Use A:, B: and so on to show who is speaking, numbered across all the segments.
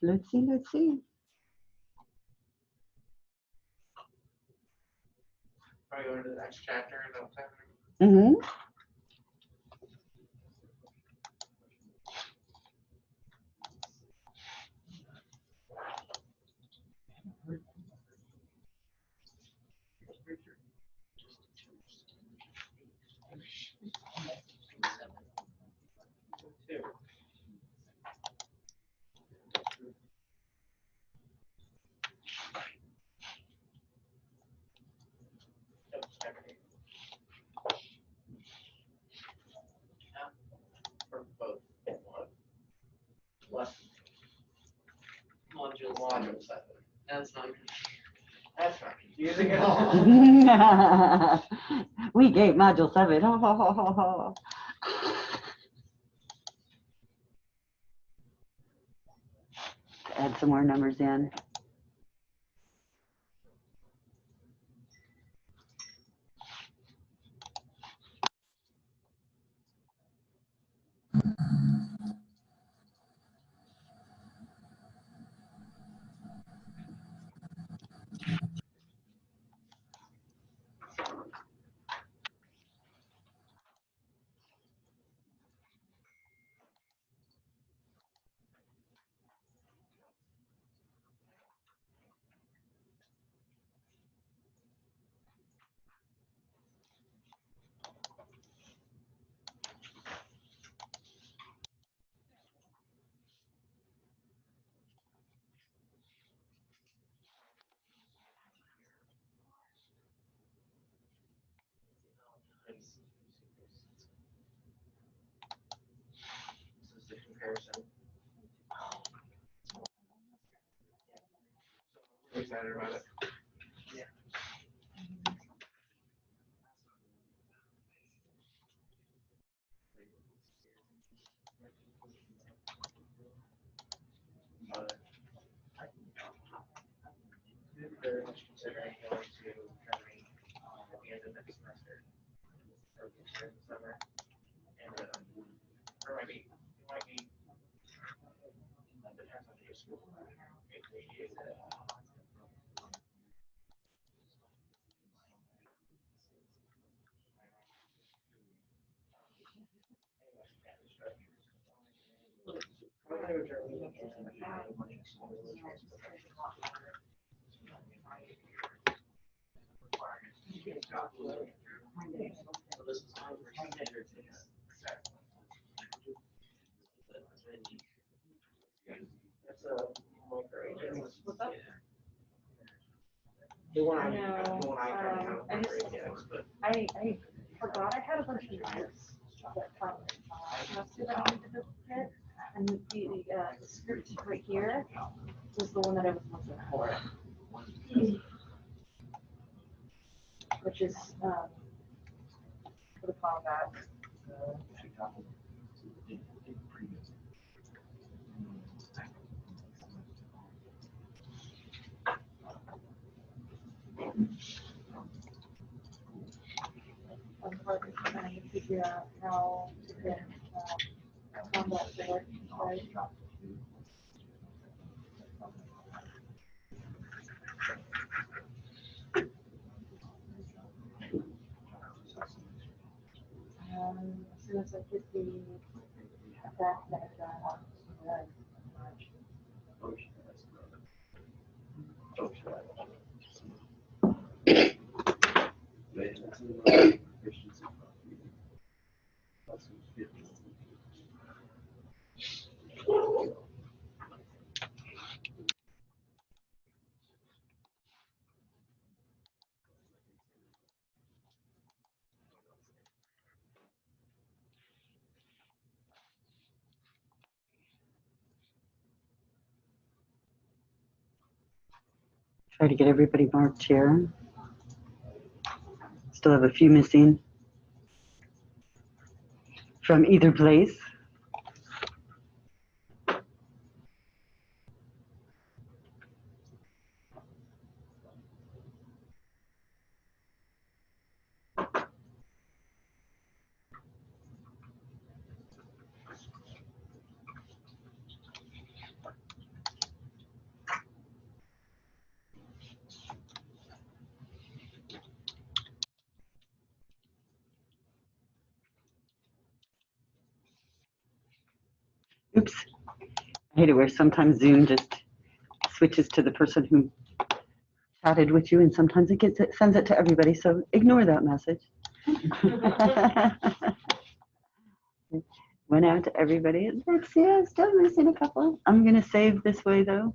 A: Let's see, let's see.
B: Probably go to the next chapter.
A: Mm-hmm.
B: For both. Less module 7. That's not confusing at all.
A: Week 8, module 7. Ho, ho, ho, ho, ho. Add some more numbers in.
B: This is the comparison. I'm excited about it. Yeah. Very much considering going to Germany at the end of next semester or during the summer, and or might be that depends on your school. That's a what's up? The one I
C: forgot I had a bunch of notes from semester that I needed to get, and the script right here was the one that I was looking for, which is for the file back. I'm trying to figure out how to get combat to work. As soon as I get the back that
A: Try to get everybody marked here. Still have a few missing from either place. Oops. I hate it where sometimes Zoom just switches to the person who chatted with you, and sometimes it sends it to everybody, so ignore that message. Went out to everybody. It works, yeah, still missing a couple. I'm gonna save this way though.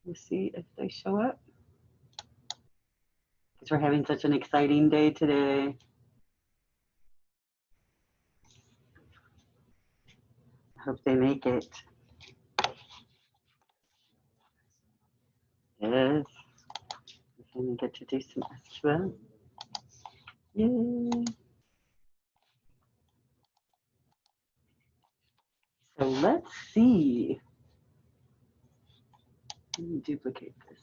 A: We'll see if they show up. Because we're having such an exciting day today. I hope they make it. Yes. I'm gonna get to do some SQL. Yay. So let's see. Let me duplicate this.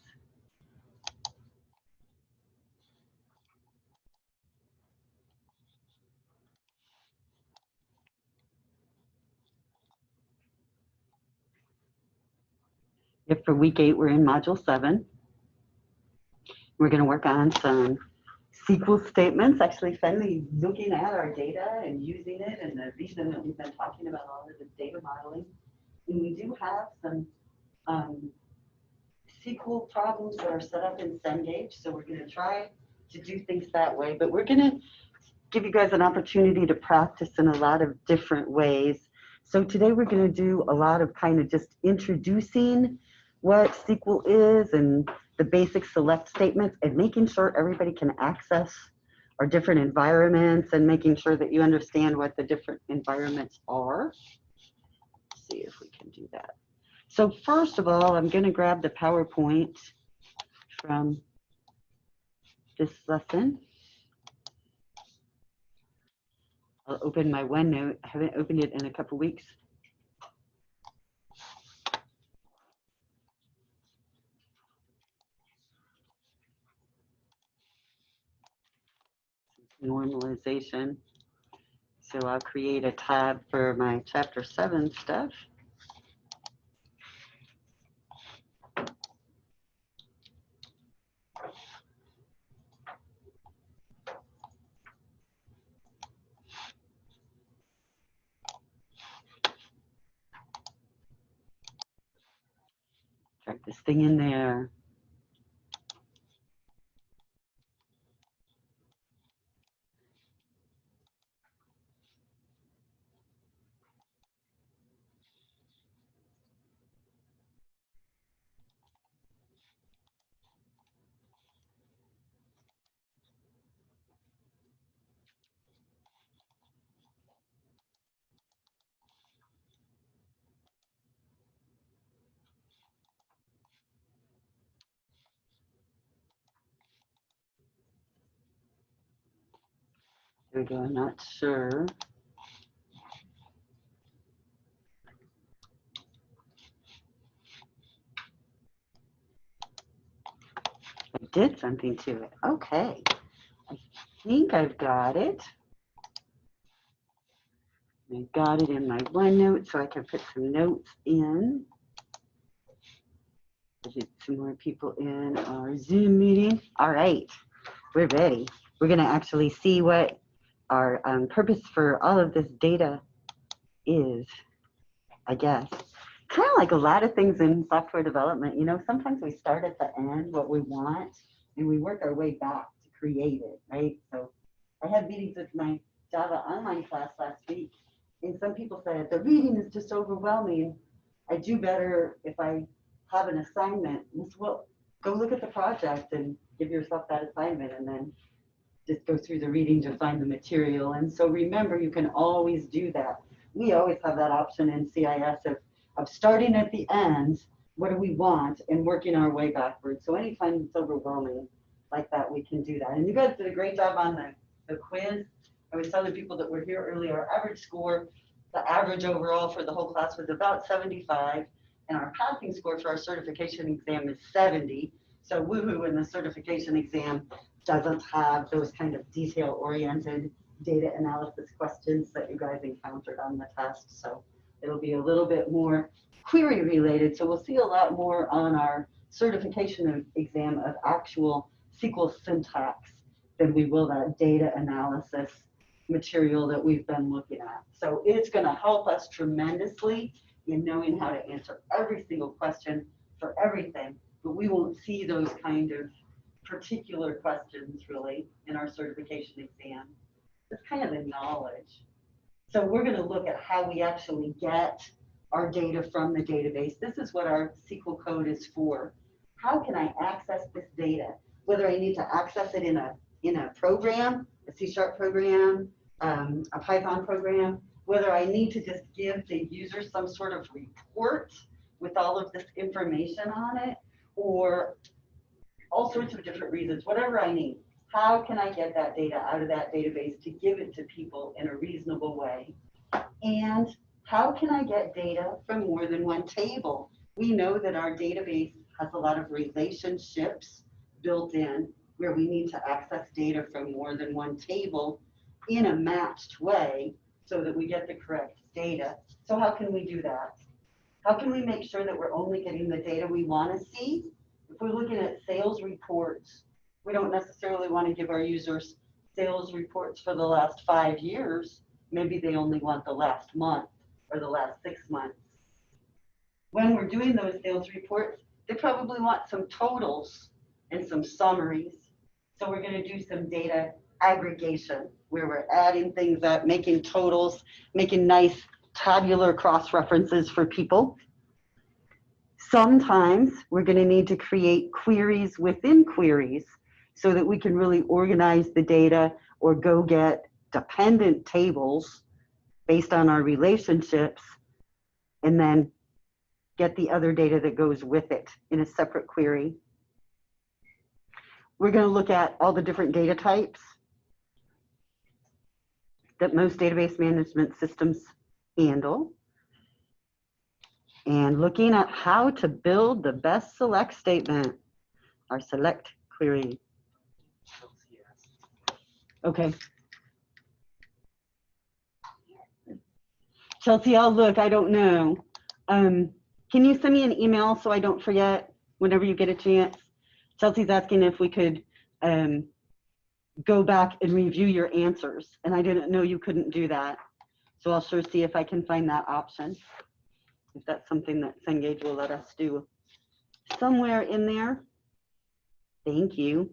A: If for week 8, we're in module 7. We're going to work on some SQL statements, actually finally looking at our data and using it, and the reason that we've been talking about all of this data modeling. And we do have some SQL problems that are set up in cengage, so we're going to try to do things that way, but we're going to give you guys an opportunity to practice in a lot of different ways. So today we're going to do a lot of kind of just introducing what SQL is and the basic select statements, and making sure everybody can access our different environments, and making sure that you understand what the different environments are. Let's see if we can do that. So first of all, I'm going to grab the PowerPoint from this lesson. I'll open my OneNote. I haven't opened it in a couple weeks. Normalization. So I'll create a tab for my chapter 7 stuff. Drag this thing in there. There we go. I'm not sure. I did something to it. Okay. I think I've got it. I got it in my OneNote, so I can put some notes in. Get some more people in our Zoom meeting. All right, we're ready. We're going to actually see what our purpose for all of this data is, I guess. Kind of like a lot of things in software development, you know, sometimes we start at the end, what we want, and we work our way back to create it, right? So I had meetings with my Java online class last week, and some people said, the reading is just overwhelming. I do better if I have an assignment. Well, go look at the project and give yourself that assignment, and then just go through the reading to find the material. And so remember, you can always do that. We always have that option in CIS of starting at the end, what do we want, and working our way backwards. So anytime it's overwhelming like that, we can do that. And you guys did a great job on the quiz. I was telling people that were here earlier, our average score, the average overall for the whole class was about 75, and our passing score for our certification exam is 70. So woohoo, in the certification exam doesn't have those kind of detail-oriented data analysis questions that you guys encountered on the test. So it'll be a little bit more query related. So we'll see a lot more on our certification exam of actual SQL syntax than we will that data analysis material that we've been looking at. So it's going to help us tremendously in knowing how to answer every single question for everything, but we won't see those kind of particular questions really in our certification exam. It's kind of the knowledge. So we're going to look at how we actually get our data from the database. This is what our SQL code is for. How can I access this data? Whether I need to access it in a program, a C# program, a Python program, whether I need to just give the user some sort of report with all of this information on it, or all sorts of different reasons, whatever I need. How can I get that data out of that database to give it to people in a reasonable way? And how can I get data from more than one table? We know that our database has a lot of relationships built in where we need to access data from more than one table in a matched way so that we get the correct data. So how can we do that? How can we make sure that we're only getting the data we want to see? If we're looking at sales reports, we don't necessarily want to give our users sales reports for the last 5 years. Maybe they only want the last month or the last 6 months. When we're doing those sales reports, they probably want some totals and some summaries. So we're going to do some data aggregation where we're adding things up, making totals, making nice tabular cross-references for people. Sometimes we're going to need to create queries within queries so that we can really organize the data or go get dependent tables based on our relationships and then get the other data that goes with it in a separate query. We're going to look at all the different data types that most database management systems handle, and looking at how to build the best select statement, our select query. Okay. Chelsea, I'll look, I don't know. Can you send me an email so I don't forget whenever you get a chance? Chelsea's asking if we could go back and review your answers, and I didn't know you couldn't do that. So I'll sure see if I can find that option, if that's something that Cengage will let us do. Somewhere in there. Thank you.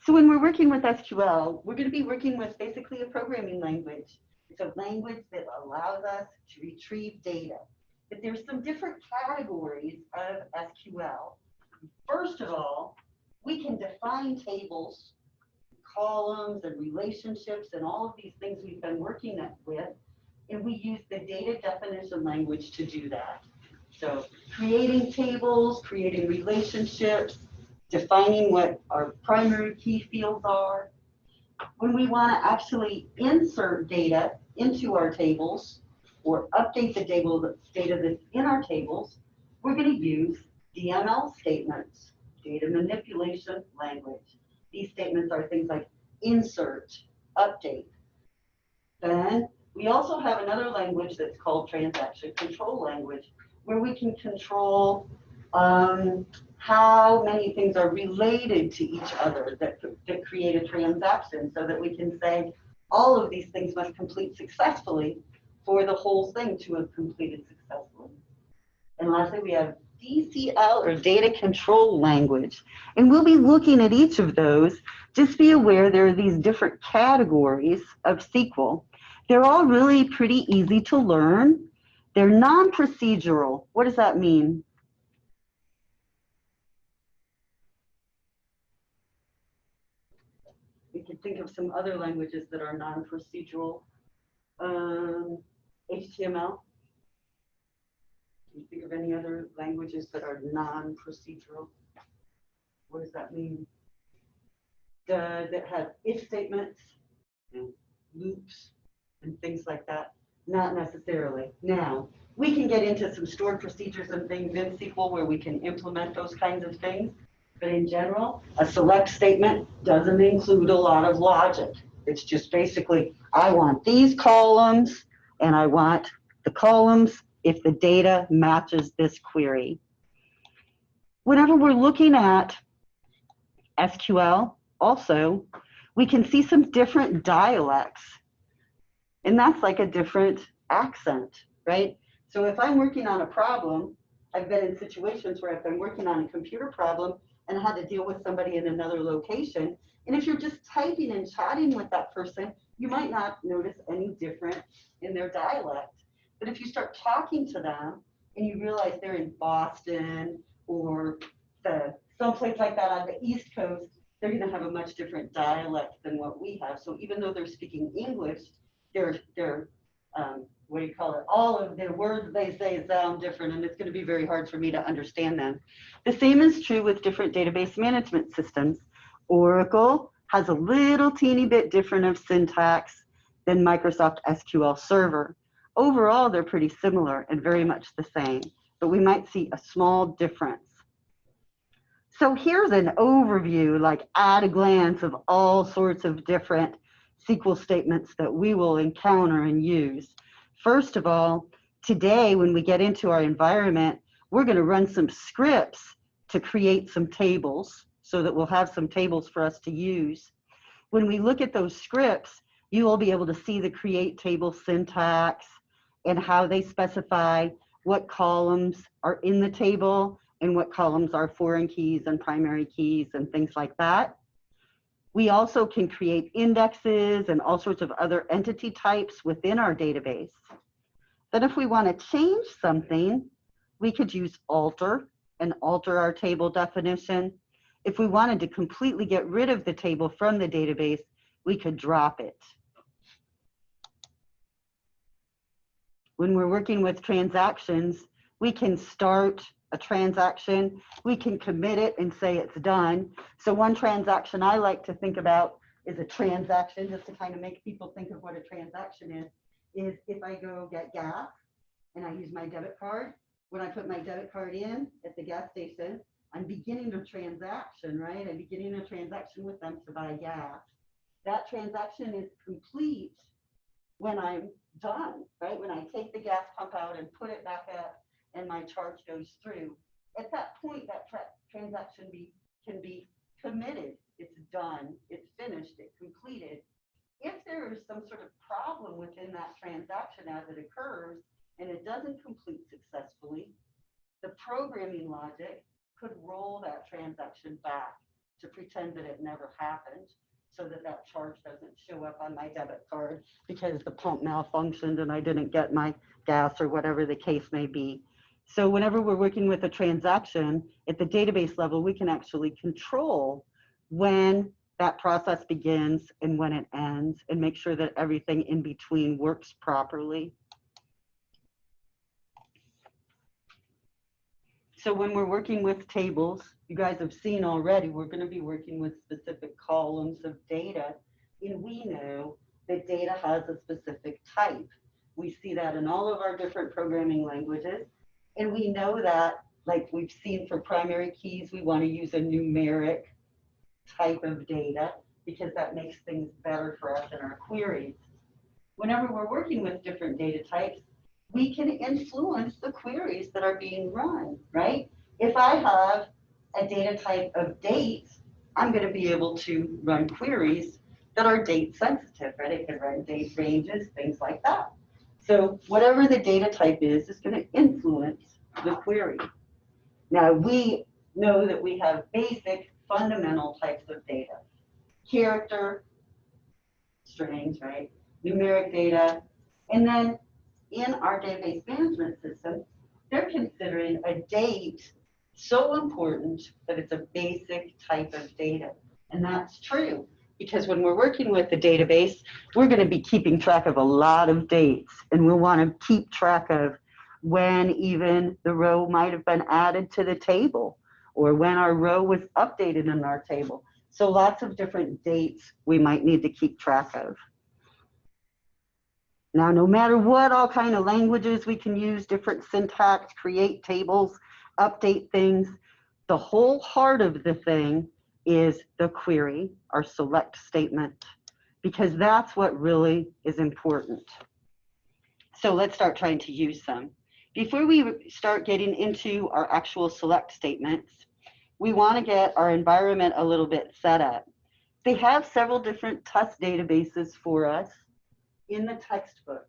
A: So when we're working with SQL, we're going to be working with basically a programming language. It's a language that allows us to retrieve data. But there's some different categories of SQL. First of all, we can define tables, columns, and relationships, and all of these things we've been working with, and we use the data definition language to do that. So creating tables, creating relationships, defining what our primary key fields are. When we want to actually insert data into our tables or update the data that's in our tables, we're going to use DML statements, data manipulation language. These statements are things like insert, update. Then we also have another language that's called transaction control language, where we can control how many things are related to each other that create a transaction, so that we can say all of these things must complete successfully for the whole thing to have completed successfully. And lastly, we have DCL, or data control language. And we'll be looking at each of those. Just be aware there are these different categories of SQL. They're all really pretty easy to learn. They're non-procedural. What does that mean? We can think of some other languages that are non-procedural. HTML. Can you think of any other languages that are non-procedural? What does that mean? That have if statements and loops and things like that? Not necessarily. Now, we can get into some stored procedures and things in SQL where we can implement those kinds of things. But in general, a select statement doesn't include a lot of logic. It's just basically, I want these columns, and I want the columns if the data matches this query. whenever we're looking at SQL, also, we can see some different dialects. And that's like a different accent, right? So if I'm working on a problem, I've been in situations where I've been working on a computer problem and had to deal with somebody in another location. And if you're just typing and chatting with that person, you might not notice any difference in their dialect. But if you start talking to them and you realize they're in Boston or someplace like that on the East Coast, they're going to have a much different dialect than what we have. So even though they're speaking English, they're what do you call it? All of the words they say sound different, and it's going to be very hard for me to understand them. The same is true with different database management systems. Oracle has a little teeny bit different of syntax than Microsoft SQL Server. Overall, they're pretty similar and very much the same, but we might see a small difference. So here's an overview, like at a glance, of all sorts of different SQL statements that we will encounter and use. First of all, today when we get into our environment, we're going to run some scripts to create some tables so that we'll have some tables for us to use. When we look at those scripts, you will be able to see the create table syntax and how they specify what columns are in the table and what columns are foreign keys and primary keys and things like that. We also can create indexes and all sorts of other entity types within our database. Then if we want to change something, we could use alter and alter our table definition. If we wanted to completely get rid of the table from the database, we could drop it. When we're working with transactions, we can start a transaction, we can commit it and say it's done. So one transaction I like to think about is a transaction, just to kind of make people think of what a transaction is if I go get gas and I use my debit card, when I put my debit card in at the gas station, I'm beginning a transaction, right? I'm beginning a transaction with them to buy gas. That transaction is complete when I'm done, right? When I take the gas pump out and put it back up and my charge goes through. At that point, that transaction can be committed. It's done, it's finished, it's completed. If there is some sort of problem within that transaction as it occurs and it doesn't complete successfully, the programming logic could roll that transaction back to pretend that it never happened so that that charge doesn't show up on my debit card because the pump malfunctioned and I didn't get my gas or whatever the case may be. So whenever we're working with a transaction at the database level, we can actually control when that process begins and when it ends and make sure that everything in between works properly. So when we're working with tables, you guys have seen already, we're going to be working with specific columns of data, and we know that data has a specific type. We see that in all of our different programming languages, and we know that, like we've seen for primary keys, we want to use a numeric type of data because that makes things better for us in our queries. Whenever we're working with different data types, we can influence the queries that are being run, right? If I have a data type of dates, I'm going to be able to run queries that are date sensitive, right? It can run date ranges, things like that. So whatever the data type is going to influence the query. Now we know that we have basic fundamental types of data. Character, strings, right? Numeric data. And then in our database management system, they're considering a date so important that it's a basic type of data. And that's true because when we're working with the database, we're going to be keeping track of a lot of dates, and we'll want to keep track of when even the row might have been added to the table or when our row was updated in our table. So lots of different dates we might need to keep track of. Now, no matter what all kind of languages we can use, different syntax, create tables, update things, the whole heart of the thing is the query, our select statement, because that's what really is important. So let's start trying to use some. Before we start getting into our actual select statements, we want to get our environment a little bit set up. They have several different TUS databases for us in the textbook.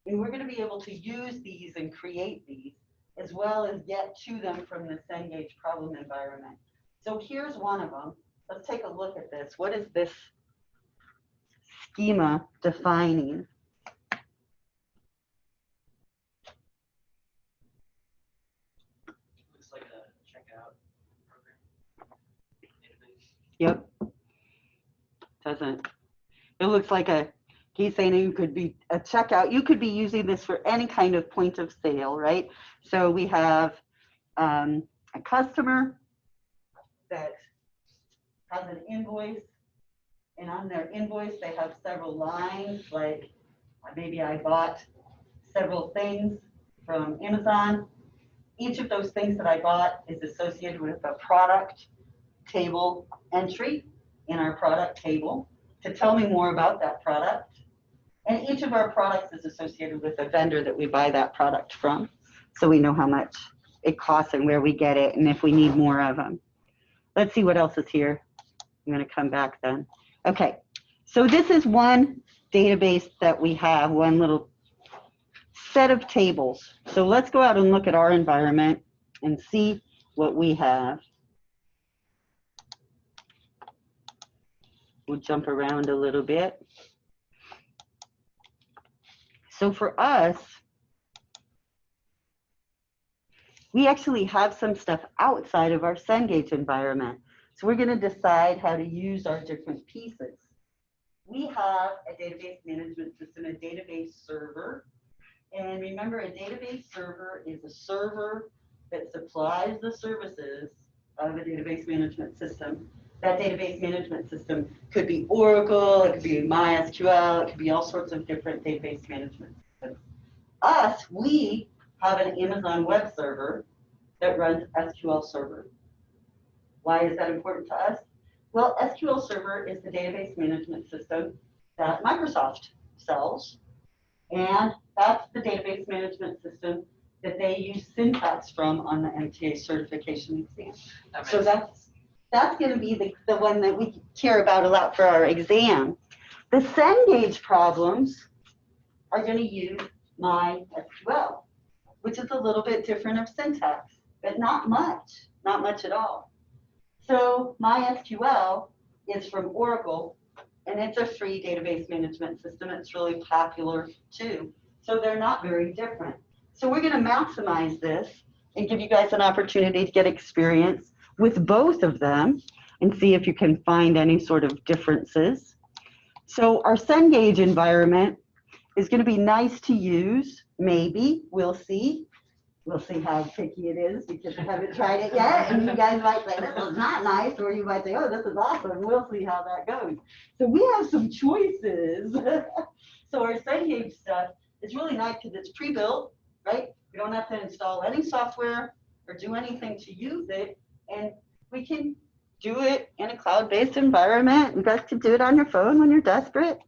A: And we're going to be able to use these and create these, as well as get to them from the cengage problem environment. So here's one of them. Let's take a look at this. What is this schema defining?
B: Looks like a checkout program. Database.
A: Yep. Doesn't. It looks like a, he's saying it could be a checkout. You could be using this for any kind of point of sale, right? So we have a customer that has an invoice, and on their invoice they have several lines, like maybe I bought several things from Amazon. Each of those things that I bought is associated with a product table entry in our product table to tell me more about that product. And each of our products is associated with a vendor that we buy that product from, so we know how much it costs and where we get it and if we need more of them. Let's see what else is here. I'm going to come back then. Okay, so this is one database that we have, one little set of tables. So let's go out and look at our environment and see what we have. We'll jump around a little bit. So for us, we actually have some stuff outside of our cengage environment. So we're going to decide how to use our different pieces. We have a database management system, a database server. And remember, a database server is a server that supplies the services of a database management system. That database management system could be Oracle, it could be MySQL, it could be all sorts of different database management systems. Us, we have an Amazon web server that runs SQL Server. Why is that important to us? Well, SQL Server is the database management system that Microsoft sells, and that's the database management system that they use syntax from on the MTA certification exam. So that's going to be the one that we care about a lot for our exam. The cengage problems are going to use MySQL, which is a little bit different of syntax, but not much at all. So MySQL is from Oracle, and it's a free database management system. It's really popular too. So they're not very different. So we're going to maximize this and give you guys an opportunity to get experience with both of them and see if you can find any sort of differences. So our cengage environment is going to be nice to use, maybe. We'll see. We'll see how picky it is because I haven't tried it yet. And you guys might say, this is not nice, or you might say, oh, this is awesome. We'll see how that goes. So we have some choices. So our cengage stuff is really nice because it's pre-built, right? We don't have to install any software or do anything to use it. And we can do it in a cloud-based environment. You guys can do it on your phone when you're desperate.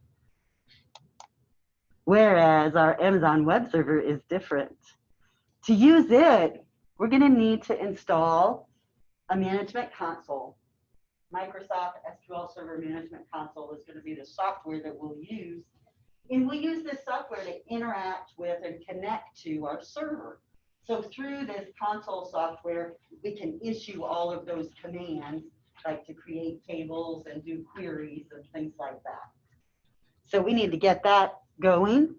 A: Whereas our Amazon web server is different. To use it, we're going to need to install a management console. Microsoft SQL Server Management Console is going to be the software that we'll use. And we use this software to interact with and connect to our server. So through this console software, we can issue all of those commands, like to create tables and do queries and things like that. So we need to get that going.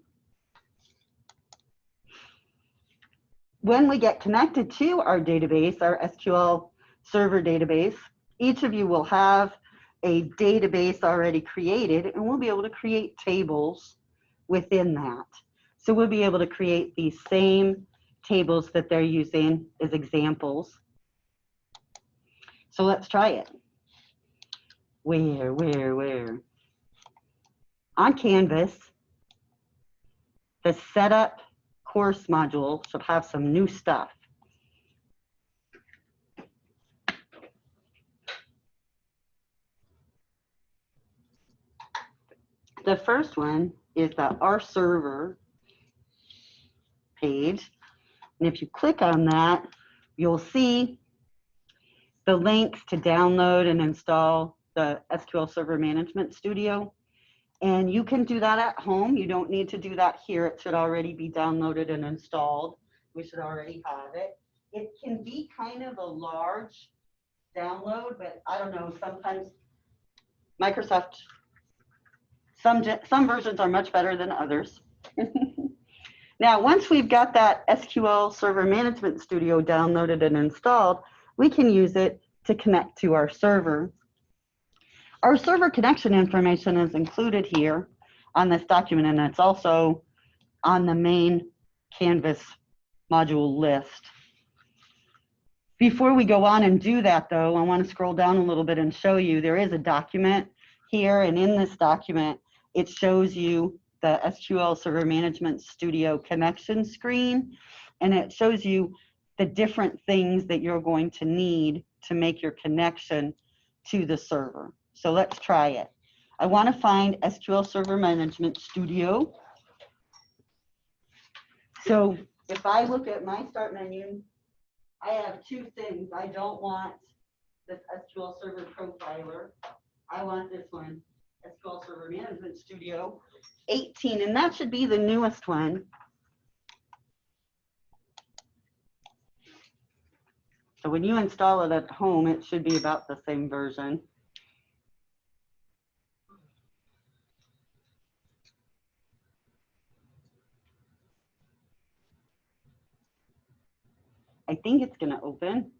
A: When we get connected to our database, our SQL Server database, each of you will have a database already created, and we'll be able to create tables within that. So we'll be able to create these same tables that they're using as examples. So let's try it. Where? On Canvas, the setup course module should have some new stuff. The first one is the Our Server page. And if you click on that, you'll see the links to download and install the SQL Server Management Studio. And you can do that at home. You don't need to do that here. It should already be downloaded and installed. We should already have it. It can be kind of a large download, but I don't know, sometimes Microsoft, some versions are much better than others. Now, once we've got that SQL Server Management Studio downloaded and installed, we can use it to connect to our server. Our server connection information is included here on this document, and it's also on the main Canvas module list. Before we go on and do that, though, I want to scroll down a little bit and show you there is a document here, and in this document, it shows you the SQL Server Management Studio connection screen, and it shows you the different things that you're going to need to make your connection to the server. So let's try it. I want to find SQL Server Management Studio. So if I look at my start menu, I have two things. I don't want this SQL Server Profiler. I want this one, SQL Server Management Studio 18, and that should be the newest one. So when you install it at home, it should be about the same version. I think it's going to open.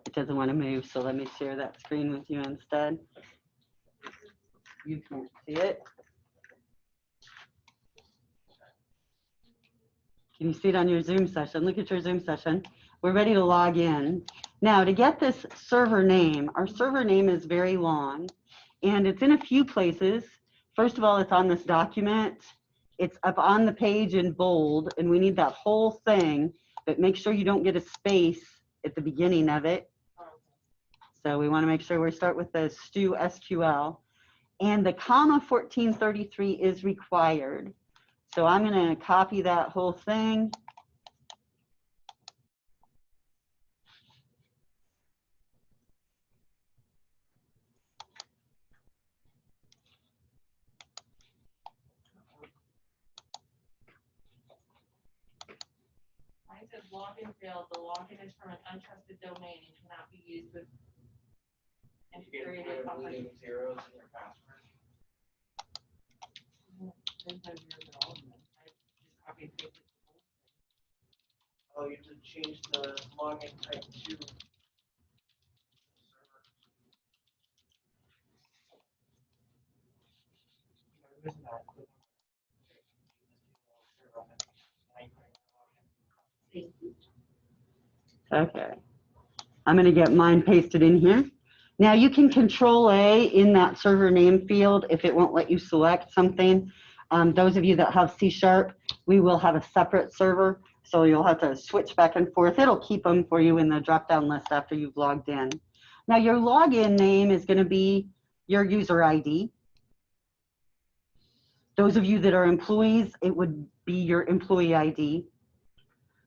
A: It doesn't want to move, so let me share that screen with you instead. You can't see it. Can you see it on your Zoom session? Look at your Zoom session. We're ready to log in. Now, to get this server name, our server name is very long, and it's in a few places. First of all, it's on this document. It's up on the page in bold, and we need that whole thing, but make sure you don't get a space at the beginning of it. So we want to make sure we start with the Stu SQL. And the comma 1433 is required. So I'm going to copy that whole thing.
D: Mine says login failed. The login is from an untrusted domain and cannot be used with integrated company.
B: Zeros in your password.
D: There's no zeros at all in them. I just copy and pasted the whole thing.
B: Oh, you have to change the login type to the server. Missing that.
A: Okay. I'm going to get mine pasted in here. Now you can Control A in that server name field if it won't let you select something. Those of you that have C#, we will have a separate server, so you'll have to switch back and forth. It'll keep them for you in the drop-down list after you've logged in. Now your login name is going to be your user ID. Those of you that are employees, it would be your employee ID.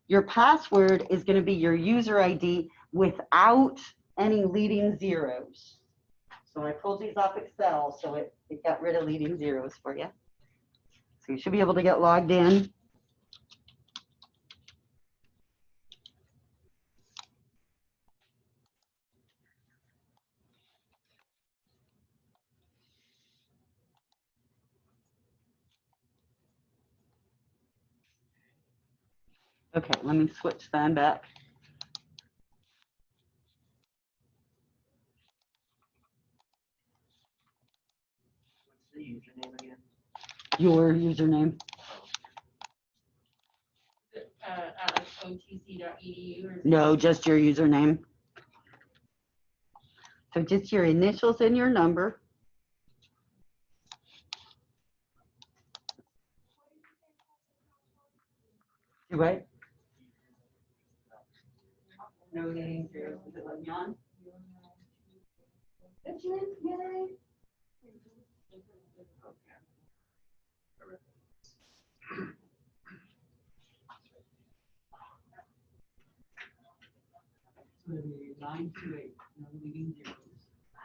A: Your password is going to be your user ID without any leading zeros. So I pulled these off Excel, so it got rid of leading zeros for you. So you should be able to get logged in. Okay, let me switch then back.
B: What's the username again?
A: Your username.
D: otc.edu or
A: No, just your username. So just your initials and your number. Do what? No leading zeros. Is it letting me on? It's in, yay.
D: So it'll be 928, no leading zeros.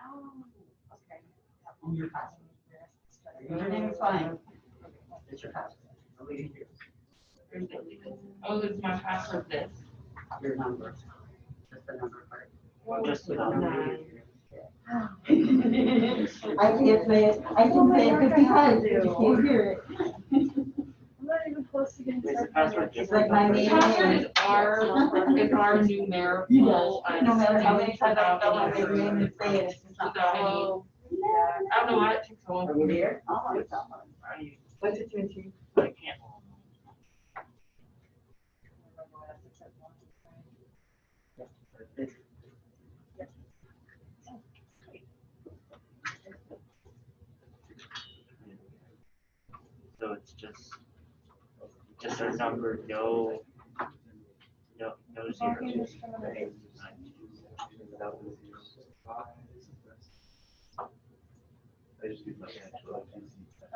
C: Oh, okay.
D: On your password.
A: Username is fine. It's your password. No leading zeros.
E: Oh, it's my password this.
A: Your number. Just the number part.
B: Just the
A: No
B: number.
A: leading zeros. I can't say it. I can say it because you can't hear it.
C: I'm not even close to getting
B: Is the
C: started.
B: password
A: It's like my
E: The
A: name.
E: password is our numerical.
A: No matter how many times I spell my name and say it, it's just not.
E: Without any,
C: Oh,
E: I don't know why it takes so long.
A: Are you there? Oh, it's not.
B: I
A: What's it doing to you?
B: can't. So it's just our number, no zeros.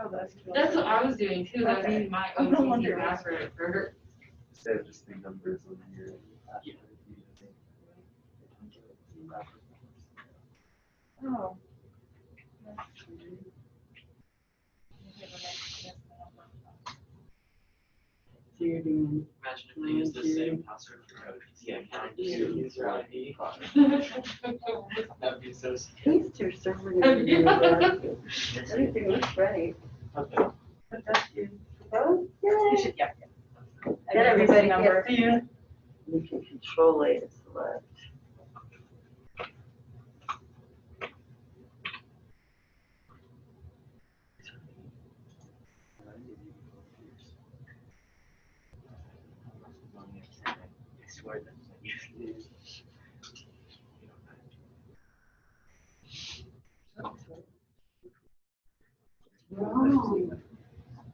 C: oh, that's cool.
E: That's what I was doing too. That'd
C: Okay.
E: be my
C: I'm no
E: OTC
C: wonder.
E: password at first.
F: Instead of just the numbers on here.
C: Oh.
A: So you're doing.
B: Imagine if they use the same password for OTC account to user ID. That'd be so scary.
A: These two server names. Everything looks right.
B: Okay.
C: But that's you.
A: Oh,
C: You
A: yay.
C: should, yeah.
A: Get everybody
C: number.
A: here. We can control it, select.
B: I swear that's like usually.
A: Wrong.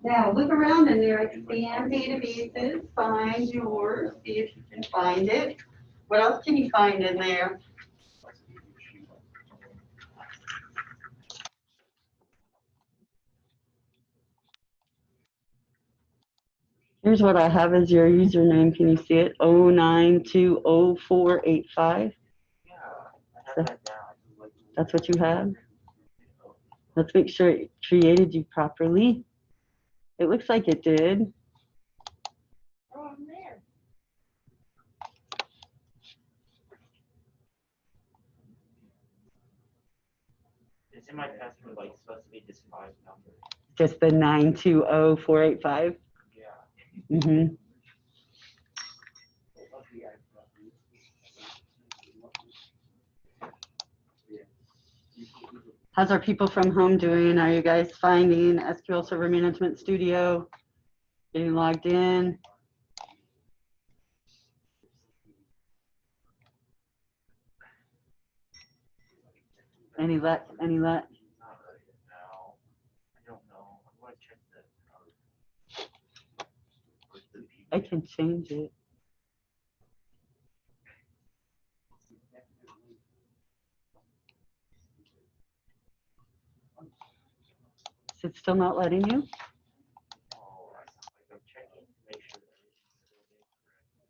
A: Now, look around in there, expand databases, find yours, see if you can find it. What else can you find in there? Here's what I have as your username. Can you see it? 09204855.
B: Yeah, I have that down.
A: That's what you have? Let's make sure it created you properly. It looks like it did.
C: Oh, I'm there.
B: It's in my password, like, supposed to be this 5 number.
A: Just the 920485.
B: Yeah.
A: Mm-hmm. How's our people from home doing? Are you guys finding SQL Server Management Studio? Getting logged in? Any luck? Any luck?
B: Not right now. I don't know. I'm going to check the.
A: I can change it. Is it still not letting you?
B: Oh, I'm checking to make sure that everything's still incorrect.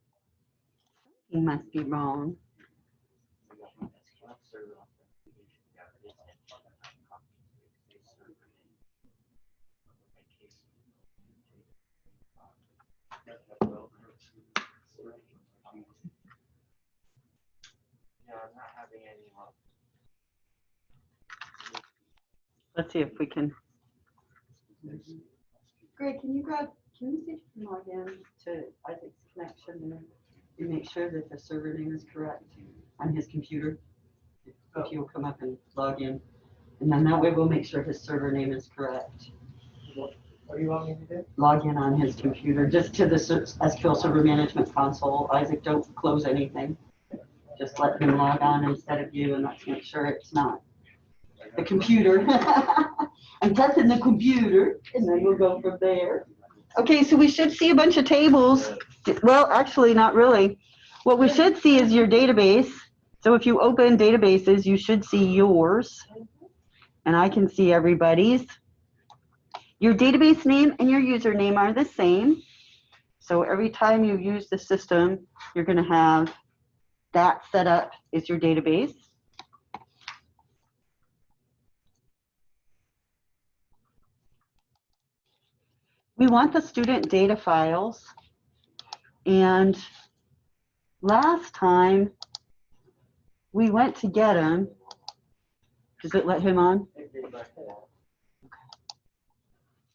A: You must be wrong.
B: We got my SQL server authentication. Yeah, it is in. I'm copying the server name. My case. Yeah, I'm not having any luck.
A: Let's see if we can. Greg, can you see if you can log in to Isaac's connection and make sure that the server name is correct on his computer? If you'll come up and log in. And then that way we'll make sure his server name is correct.
B: What do you want me to do?
A: Log in on his computer, just to the SQL Server Management Console. Isaac, don't close anything. Just let him log on instead of you, and let's make sure it's not the computer. I'm testing the computer, and then we'll go from there. Okay, so we should see a bunch of tables. Well, actually, not really. What we should see is your database. So if you open databases, you should see yours. And I can see everybody's. Your database name and your username are the same. So every time you use the system, you're going to have that set up as your database. We want the student data files. And last time we went to get them. Does it let him on?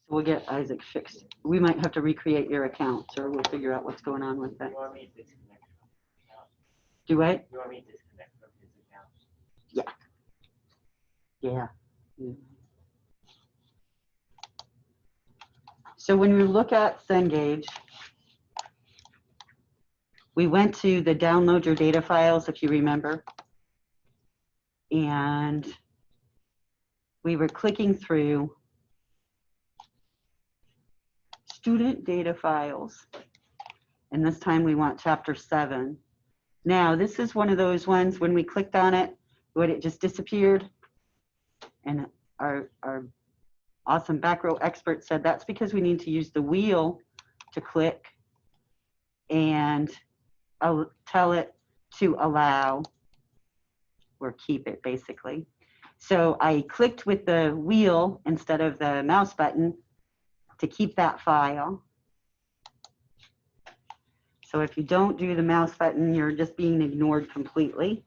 A: We'll get Isaac fixed. We might have to recreate your account, or we'll figure out what's going on with that.
B: You want me to disconnect from his account?
A: Do I?
B: You want me to disconnect from his account?
A: Yeah. So when we look at cengage, we went to the download your data files, if you remember. And we were clicking through student data files. And this time we want chapter 7. Now, this is one of those ones when we clicked on it, it just disappeared. And our awesome back row expert said that's because we need to use the wheel to click and I'll tell it to allow or keep it, basically. So I clicked with the wheel instead of the mouse button to keep that file. So if you don't do the mouse button, you're just being ignored completely.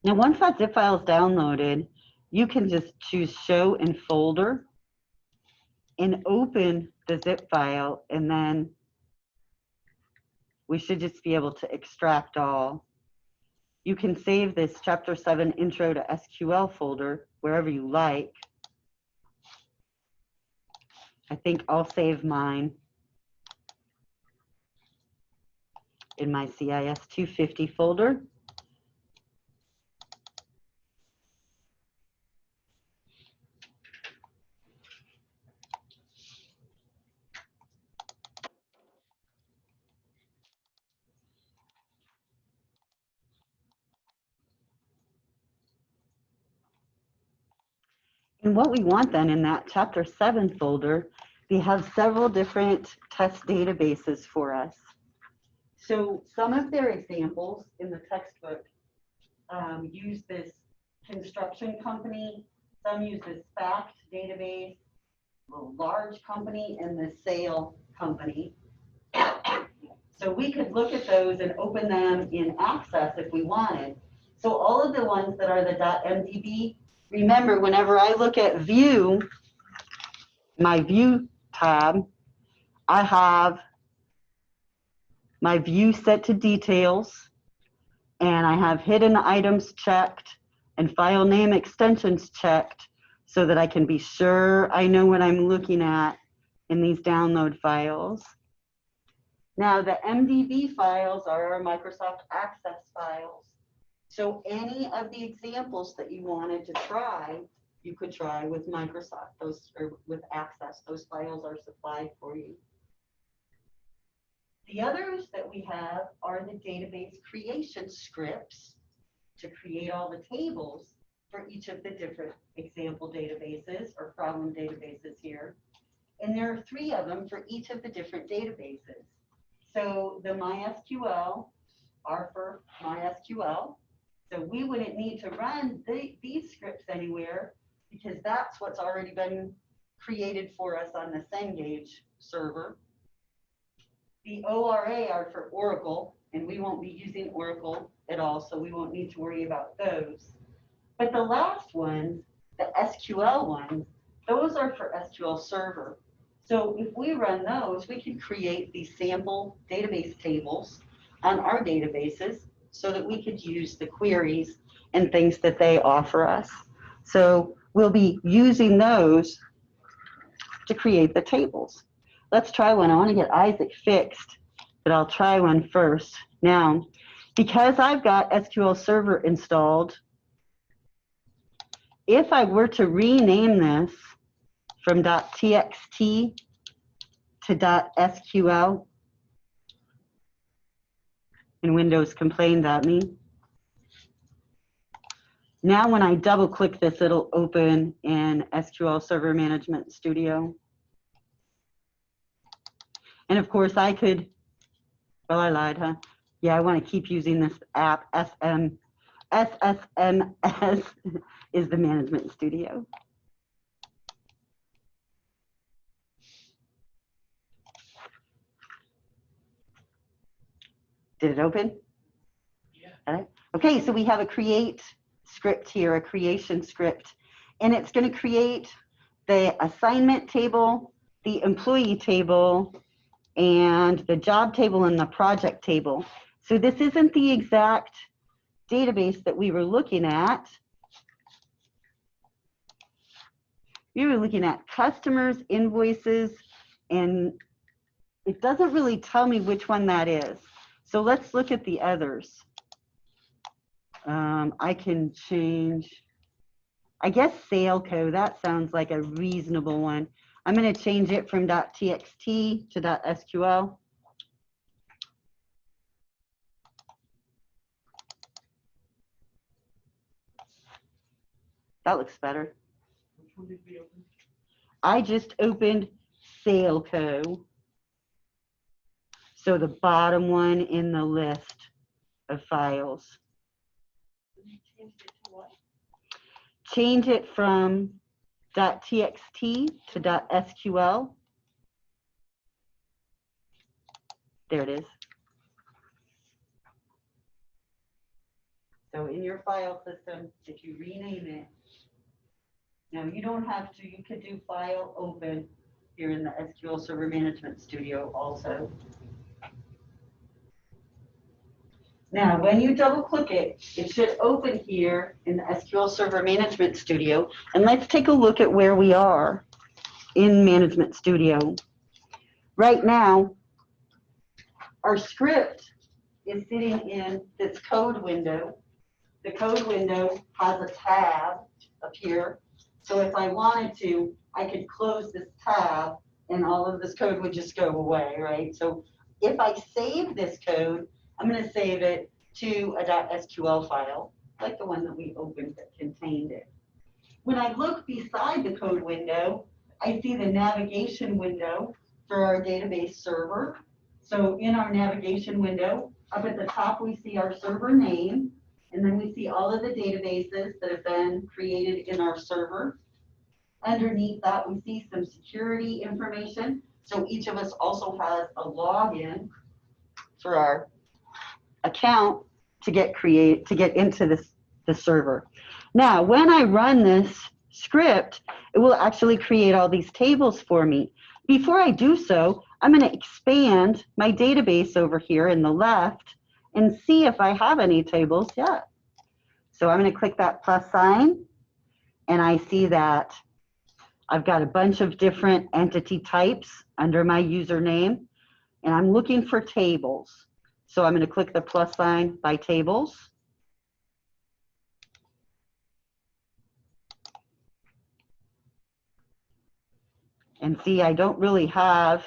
A: Now, once that zip file is downloaded, you can just choose show in folder and open the zip file, and then we should just be able to extract all. You can save this chapter 7 intro to SQL folder wherever you like. I think I'll save mine in my CIS250 folder. And what we want then in that chapter 7 folder, we have several different test databases for us. So some of their examples in the textbook use this construction company, some use this fact database, a large company, and the sale company. So we could look at those and open them in Access if we wanted. So all of the ones that are the .mdb, remember, whenever I look at view, my view tab, I have my view set to details, and I have hidden items checked and file name extensions checked so that I can be sure I know what I'm looking at in these download files. Now, the MDB files are our Microsoft Access files. So any of the examples that you wanted to try, you could try with Microsoft, those, or with Access. Those files are supplied for you. The others that we have are the database creation scripts to create all the tables for each of the different example databases or problem databases here. And there are 3 of them for each of the different databases. So the MySQL are for MySQL. So we wouldn't need to run these scripts anywhere because that's what's already been created for us on the cengage server. The ORA are for Oracle, and we won't be using Oracle at all, so we won't need to worry about those. But the last ones, the SQL ones, those are for SQL Server. So if we run those, we can create these sample database tables on our databases so that we could use the queries and things that they offer us. So we'll be using those to create the tables. Let's try one. I want to get Isaac fixed, but I'll try one first. Now, because I've got SQL Server installed, if I were to rename this from .txt to .sql. And Windows complained at me. Now when I double click this, it'll open in SQL Server Management Studio. And of course I could, well, I lied, huh? Yeah, I want to keep using this app. SSMS is the Management Studio. Did it open?
B: Yeah.
A: All right. Okay, so we have a create script here, a creation script, and it's going to create the assignment table, the employee table, and the job table and the project table. So this isn't the exact database that we were looking at. We were looking at customers, invoices, and it doesn't really tell me which one that is. So let's look at the others. I can change, I guess Saleco, that sounds like a reasonable one. I'm going to change it from .txt to .sql. That looks better.
B: Which one did we open?
A: I just opened Saleco. So the bottom one in the list of files.
C: You changed it to what?
A: Change it from .txt to .sql. There it is. So in your file system, if you rename it, now you don't have to, you could do file open here in the SQL Server Management Studio also. Now, when you double click it, it should open here in the SQL Server Management Studio. And let's take a look at where we are in Management Studio. Right now, our script is sitting in this code window. The code window has a tab up here. So if I wanted to, I could close this tab and all of this code would just go away, right? So if I save this code, I'm going to save it to a .sql file, like the one that we opened that contained it. When I look beside the code window, I see the navigation window for our database server. So in our navigation window, up at the top, we see our server name, and then we see all of the databases that have been created in our server. Underneath that, we see some security information. So each of us also has a login for our account to get into the server. Now, when I run this script, it will actually create all these tables for me. Before I do so, I'm going to expand my database over here in the left and see if I have any tables yet. So I'm going to click that plus sign, and I see that I've got a bunch of different entity types under my username, and I'm looking for tables. So I'm going to click the plus sign by tables. And see, I don't really have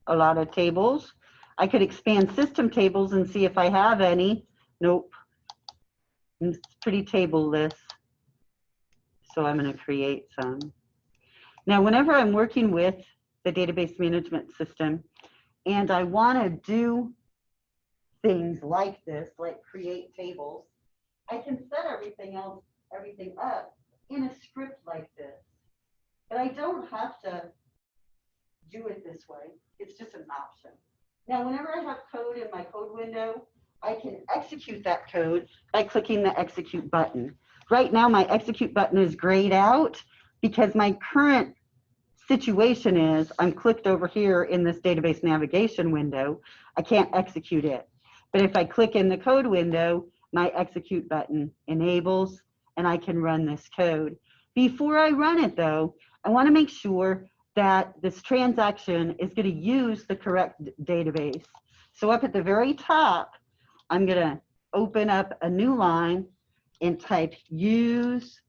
A: a lot of tables. I could expand system tables and see if I have any. Nope. It's pretty tableless. So I'm going to create some. Now, whenever I'm working with the database management system and I want to do things like this, like create tables, I can set everything up in a script like this. But I don't have to do it this way. It's just an option. Now, whenever I have code in my code window, I can execute that code by clicking the execute button. Right now, my execute button is grayed out because my current situation is I'm clicked over here in this database navigation window. I can't execute it. But if I click in the code window, my execute button enables and I can run this code. Before I run it though, I want to make sure that this transaction is going to use the correct database. So up at the very top, I'm going to open up a new line and type use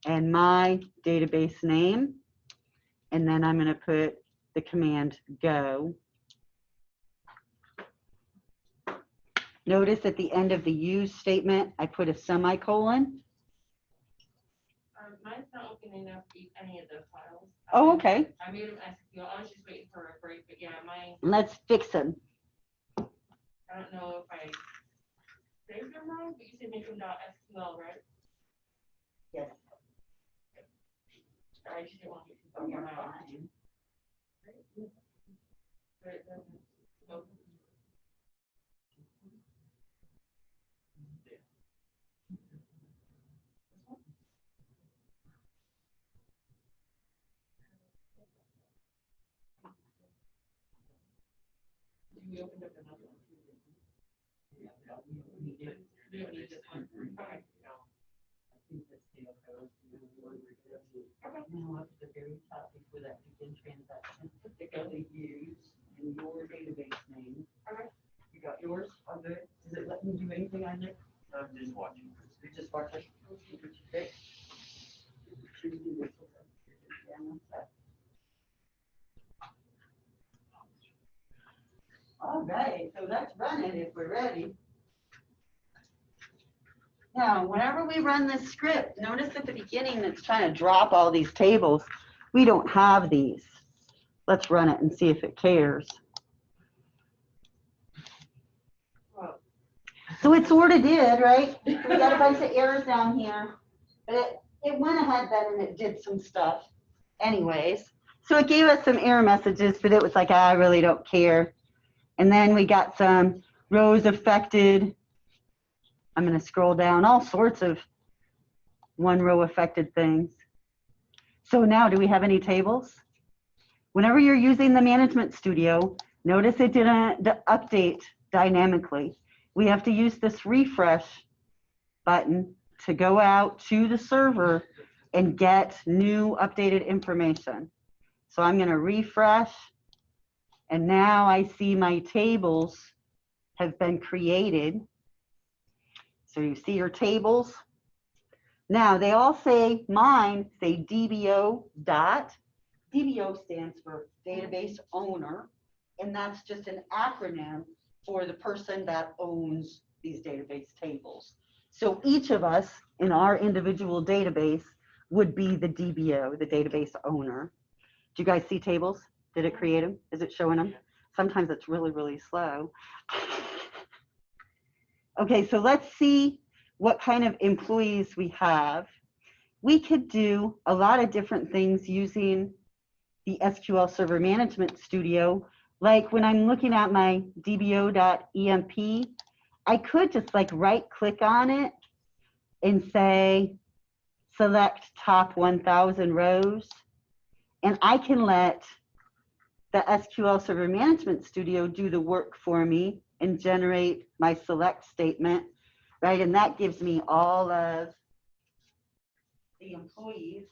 A: and my database name. And then I'm going to put the command go. Notice at the end of the use statement, I put a semicolon.
E: Mine's not opening up any of the files.
A: Oh, okay.
E: I made them SQL. I was just waiting for a break, but yeah, mine,
A: Let's fix them.
E: I don't know if I saved them wrong, but you said make them .SQL, right?
A: Yes.
E: I just didn't want to get too far behind. But it doesn't open. We opened up another one.
D: Yeah, we need it.
E: We don't need this one. Okay.
D: I think that's the okay. Now up at the very top before that begin transaction, pick out the use in your database name.
E: Okay.
D: You got yours? All good? Is it letting me do anything on it?
F: I'm just watching.
D: You're just watching? Okay. Should we do this? Yeah, one sec.
A: All right, so let's run it if we're ready. Now, whenever we run this script, notice at the beginning it's trying to drop all these tables. We don't have these. Let's run it and see if it cares. So it sort of did, right? We got a bunch of errors down here, but it went ahead then and it did some stuff anyways. So it gave us some error messages, but it was like, I really don't care. And then we got some rows affected. I'm going to scroll down, all sorts of one row affected things. So now, do we have any tables? Whenever you're using the Management Studio, notice it didn't update dynamically. We have to use this refresh button to go out to the server and get new updated information. So I'm going to refresh, and now I see my tables have been created. So you see your tables. Now they all say, mine say DBO dot. DBO stands for Database Owner, and that's just an acronym for the person that owns these database tables. So each of us in our individual database would be the DBO, the database owner. Do you guys see tables? Did it create them? Is it showing them? Sometimes it's really, really slow. Okay, so let's see what kind of employees we have. We could do a lot of different things using the SQL Server Management Studio. Like when I'm looking at my dbo.emp, I could just like right click on it and say, select top 1000 rows. And I can let the SQL Server Management Studio do the work for me and generate my select statement, right? And that gives me all of the employees.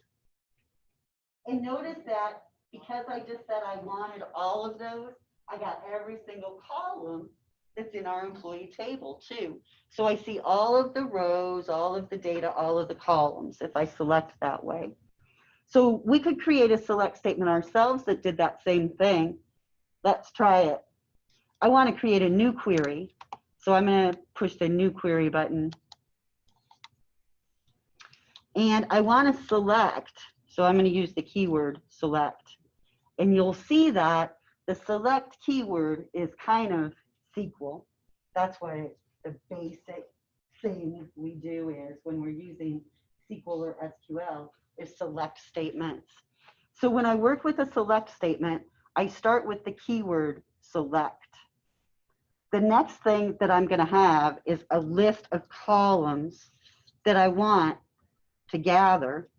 A: And notice that because I just said I wanted all of those, I got every single column that's in our employee table too. So I see all of the rows, all of the data, all of the columns if I select that way. So we could create a select statement ourselves that did that same thing. Let's try it. I want to create a new query. So I'm going to push the new query button. And I want to select. So I'm going to use the keyword select. And you'll see that the select keyword is kind of SQL. That's what the basic thing we do is when we're using SQL or SQL is select statements. So when I work with a select statement, I start with the keyword select. The next thing that I'm going to have is a list of columns that I want to gather.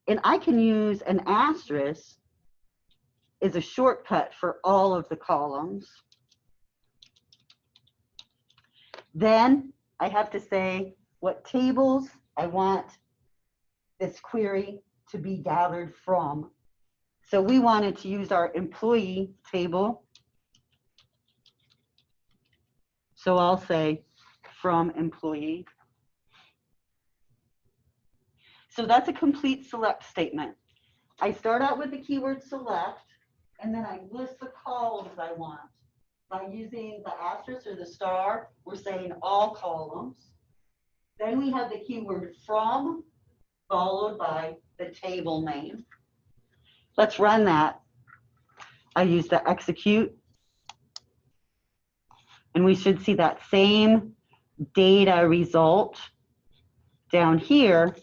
A: And I can use an asterisk as a shortcut for all of the columns. Then I have to say what tables I want this query to be gathered from. So we wanted to use our employee table. So I'll say from employee. So that's a complete select statement. I start out with the keyword select. and then I list the columns I want. By using the asterisk or the star, we're saying all columns. Then we have the keyword from, followed by the table name. Let's run that. I use the execute, and we should see that same data result down here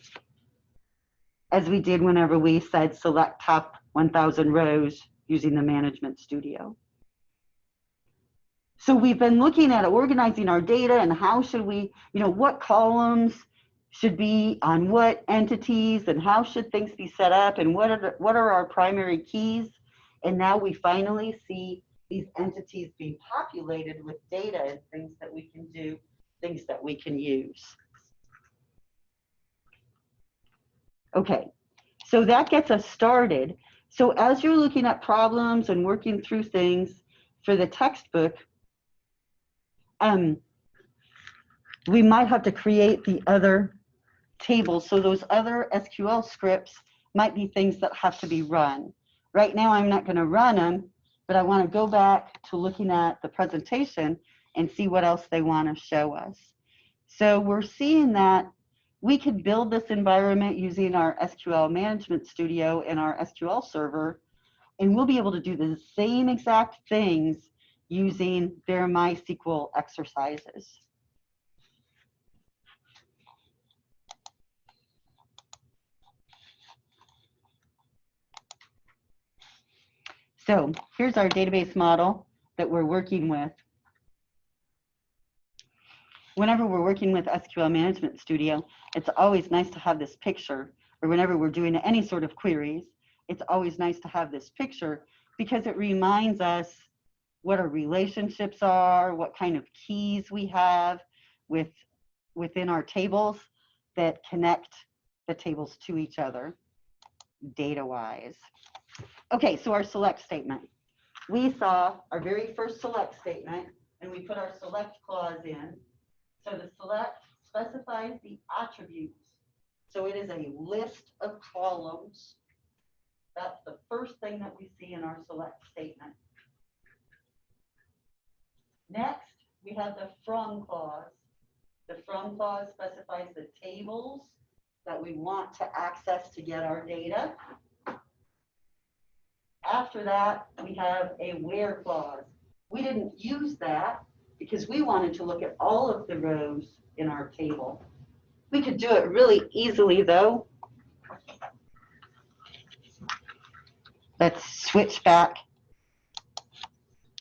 A: as we did whenever we said select top 1,000 rows using the Management Studio. So we've been looking at organizing our data and how should we, what columns should be on what entities and how should things be set up and what are our primary keys. And now we finally see these entities being populated with data and things that we can do, things that we can use. Okay, so that gets us started. So as you're looking at problems and working through things for the textbook, we might have to create the other tables. So those other SQL scripts might be things that have to be run. Right now, I'm not going to run them, but I want to go back to looking at the presentation and see what else they want to show us. So we're seeing that we could build this environment using our SQL Management Studio and our SQL server, and we'll be able to do the same exact things using their MySQL exercises. So here's our database model that we're working with. Whenever we're working with SQL Management Studio, it's always nice to have this picture, or whenever we're doing any sort of queries, it's always nice to have this picture because it reminds us what our relationships are, what kind of keys we have within our tables that connect the tables to each other data-wise. Okay, so our select statement. We saw our very first select statement, and we put our select clause in. So the select specifies the attributes. So it is a list of columns. That's the first thing that we see in our select statement. Next, we have the from clause. The from clause specifies the tables that we want to access to get our data. After that, we have a where clause. We didn't use that because we wanted to look at all of the rows in our table. We could do it really easily though. Let's switch back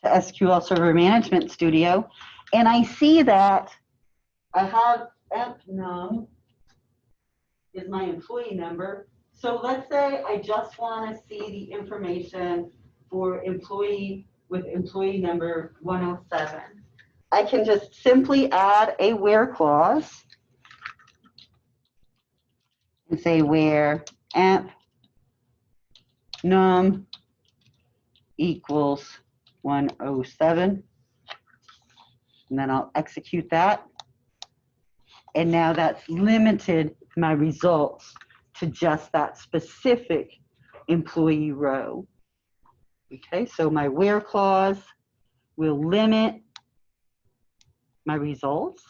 A: to SQL Server Management Studio. And I see that I have empnum is my employee number. So let's say I just want to see the information for employee with employee number 107. I can just simply add a where clause and say where amp num equals 107. And then I'll execute that. And now that's limited my results to just that specific employee row. Okay, so my where clause will limit my results.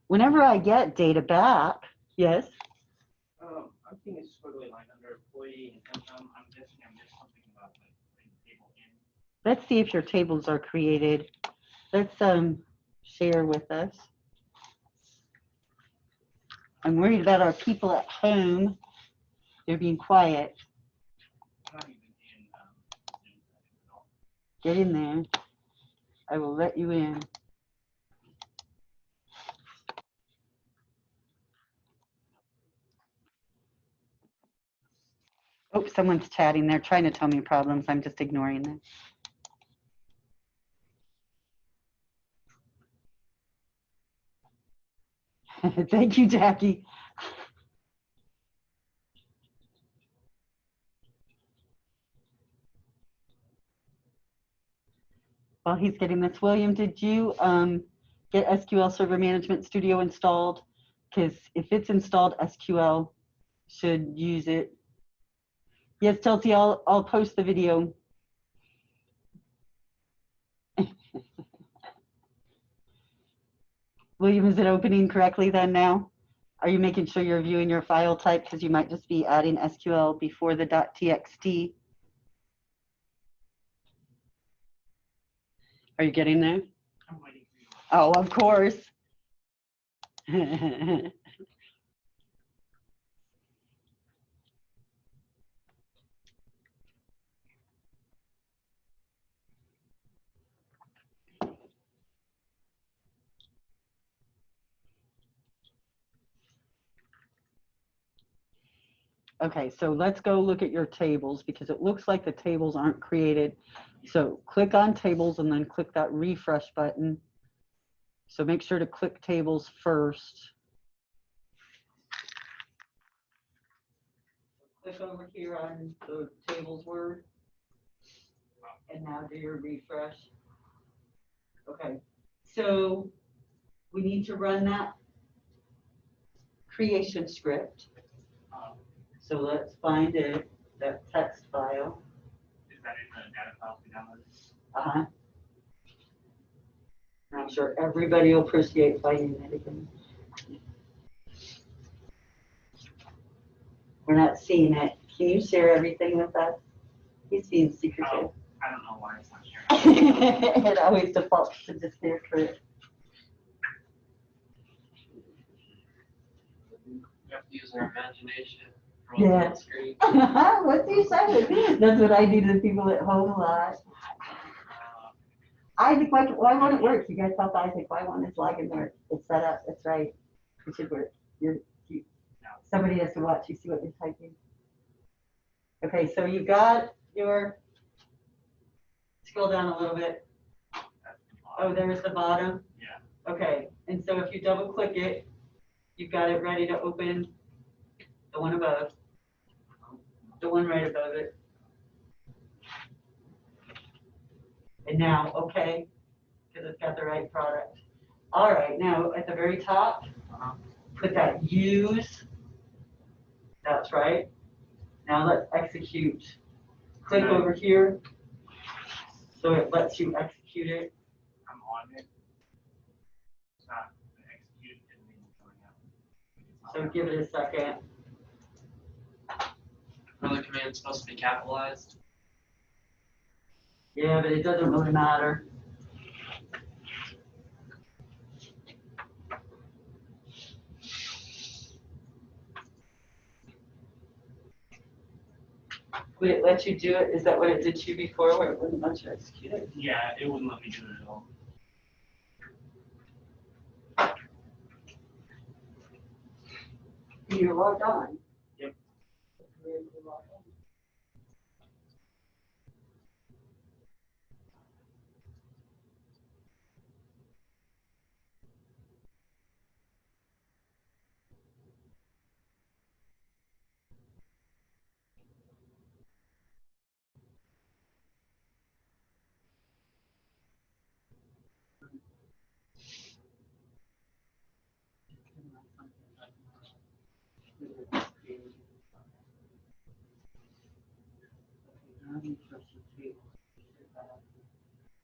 A: Whenever I get data back, yes?
B: I'm seeing a squiggly line under employee and income. I'm guessing I missed something about like putting the table in.
A: Let's see if your tables are created. Let's share with us. I'm worried about our people at home. They're being quiet.
B: I'm not even in Zoom settings at all.
A: Get in there. I will let you in. Oh, someone's chatting. They're trying to tell me problems. I'm just ignoring them. Thank you, Jackie. While he's getting this, William, did you get SQL Server Management Studio installed because if it's installed, SQL should use it. Yes, Chelsea, I'll post the video. William, is it opening correctly then now? Are you making sure you're viewing your file type, because you might just be adding SQL before the .txt? Are you getting there?
B: I'm waiting for you.
A: Oh, of course. Okay, so let's go look at your tables, because it looks like the tables aren't created. So click on tables and then click that refresh button. So make sure to click tables first. Click over here on the tables word. And now do your refresh. Okay, so we need to run that creation script. So let's find it, that text file.
B: Is that in the data file we downloaded?
A: Uh-huh. I'm sure everybody will appreciate finding it again. We're not seeing it. Can you share everything with us? He's being secretive.
B: Oh, I don't know why it's not sharing.
A: It always defaults to just secret.
G: We have to use our imagination.
A: Yeah. What's he saying? That's what I do to the people at home a lot. Isaac, why won't it work? You guys help Isaac. Why won't this login work? It's set up. It's right. It should work. Somebody has to watch you see what you're typing. Okay, so you got your, scroll down a little bit. Oh, there's the bottom?
B: Yeah.
A: Okay, and so if you double click it, you've got it ready to open the one above, the one right above it. And now, okay, because it's got the right product. All right, now at the very top, put that use. That's right. Now let's execute. Click over here so it lets you execute it.
B: I'm on it. It's not executed and then going out.
A: So give it a second.
G: Are the commands supposed to be capitalized?
A: Yeah, but it doesn't really matter. Would it let you do it? Is that what it did to you before, where it wouldn't let you execute it?
B: Yeah, it wouldn't let me do it at all.
A: You're logged on.
B: Yep.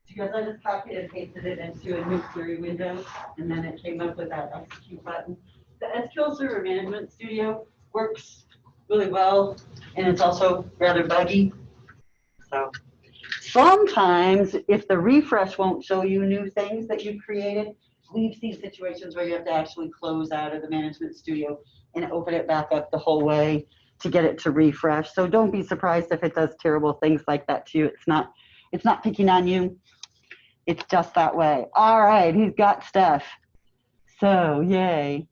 A: Because I just copied and pasted it into a new query window, and then it came up with that execute button. The SQL Server Management Studio works really well, and it's also rather buggy. So sometimes, if the refresh won't show you new things that you created, we've seen situations where you have to actually close out of the Management Studio and open it back up the whole way to get it to refresh. So don't be surprised if it does terrible things like that to you. It's not picking on you. It's just that way. All right, he's got stuff. So, yay.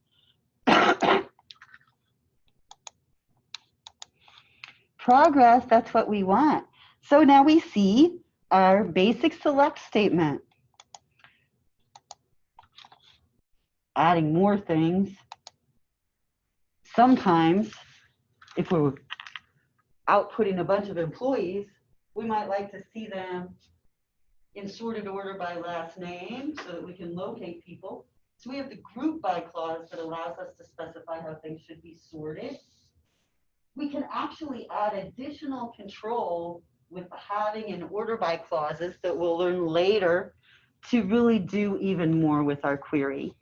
A: Progress, that's what we want. So now we see our basic select statement. Adding more things. Sometimes, if we're outputting a bunch of employees, we might like to see them in sorted order by last name so that we can locate people. So we have the group by clause that allows us to specify how things should be sorted. We can actually add additional control with the having and order by clauses that we'll learn later to really do even more with our query.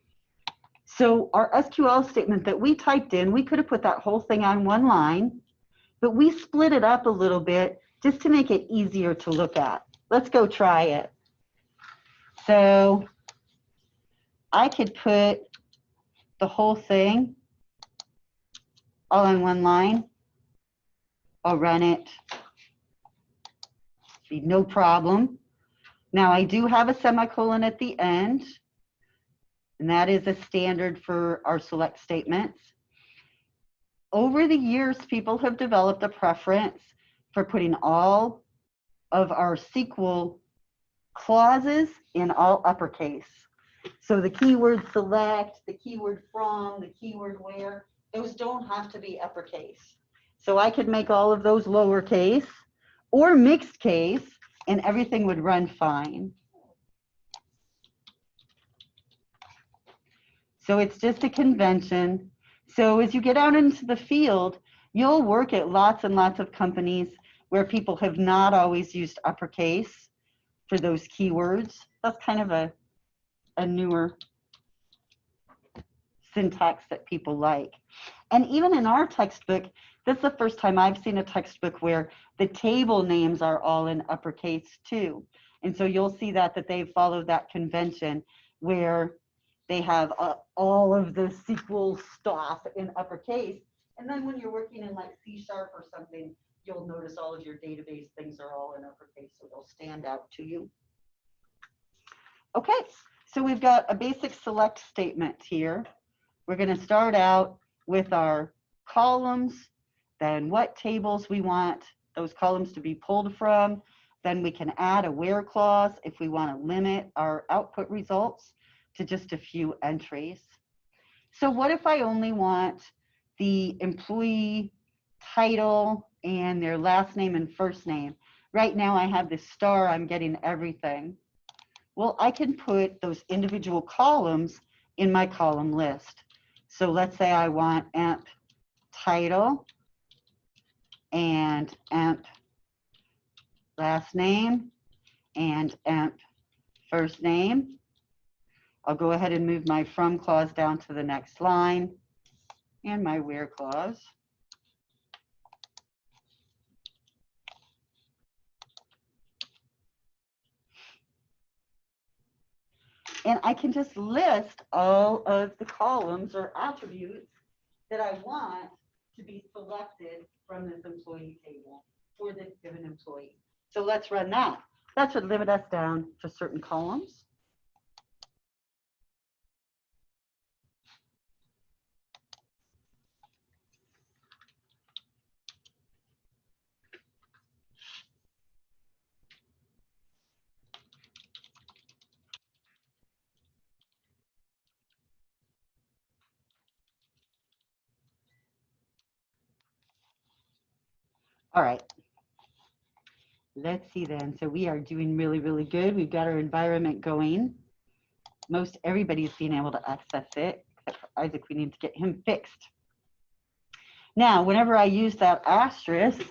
A: So our SQL statement that we typed in, we could have put that whole thing on one line, but we split it up a little bit just to make it easier to look at. Let's go try it. So I could put the whole thing all in one line. I'll run it. Be no problem. Now I do have a semicolon at the end, and that is a standard for our select statements. Over the years, people have developed a preference for putting all of our SQL clauses in all uppercase. So the keyword select, the keyword from, the keyword where, those don't have to be uppercase. So I could make all of those lowercase or mixed case, and everything would run fine. So it's just a convention. So as you get out into the field, you'll work at lots and lots of companies where people have not always used uppercase for those keywords. That's kind of a newer syntax that people like. And even in our textbook, this is the first time I've seen a textbook where the table names are all in uppercase too. And so you'll see that they've followed that convention where they have all of the SQL stuff in uppercase. And then when you're working in like C# or something, you'll notice all of your database things are all in uppercase, so they'll stand out to you. Okay, so we've got a basic select statement here. We're going to start out with our columns, then what tables we want those columns to be pulled from. Then we can add a where clause if we want to limit our output results to just a few entries. So what if I only want the employee title and their last name and first name? Right now I have this star, I'm getting everything. Well, I can put those individual columns in my column list. So let's say I want emp title and emp last name and emp first name. I'll go ahead and move my from clause down to the next line and my where clause. And I can just list all of the columns or attributes that I want to be selected from this employee table for this given employee. So let's run that. That should limit us down to certain columns. All right. Let's see then. So we are doing really, really good. We've got our environment going. Most everybody's being able to access it, except for Isaac. We need to get him fixed. Now, whenever I use that asterisk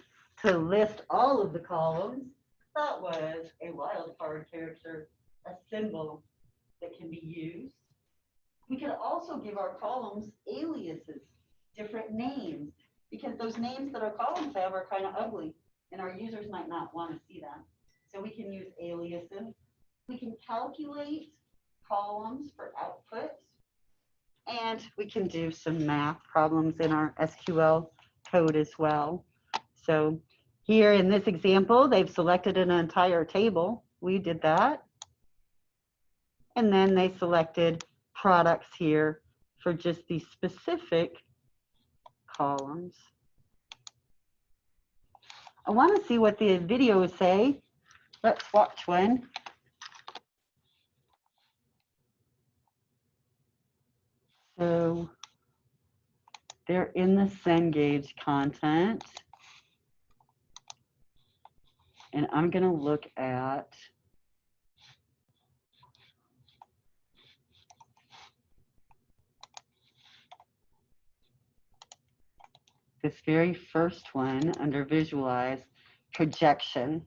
A: to list all of the columns, that was a wildcard character, a symbol that can be used. We could also give our columns aliases, different names, because those names that our columns have are kind of ugly, and our users might not want to see them. So we can use aliases. We can calculate columns for outputs, and we can do some math problems in our SQL code as well. So here in this example, they've selected an entire table. We did that. And then they selected products here for just these specific columns. I want to see what the videos say. Let's watch one. So they're in the cengage content. And I'm going to look at this very first one under visualize, projection.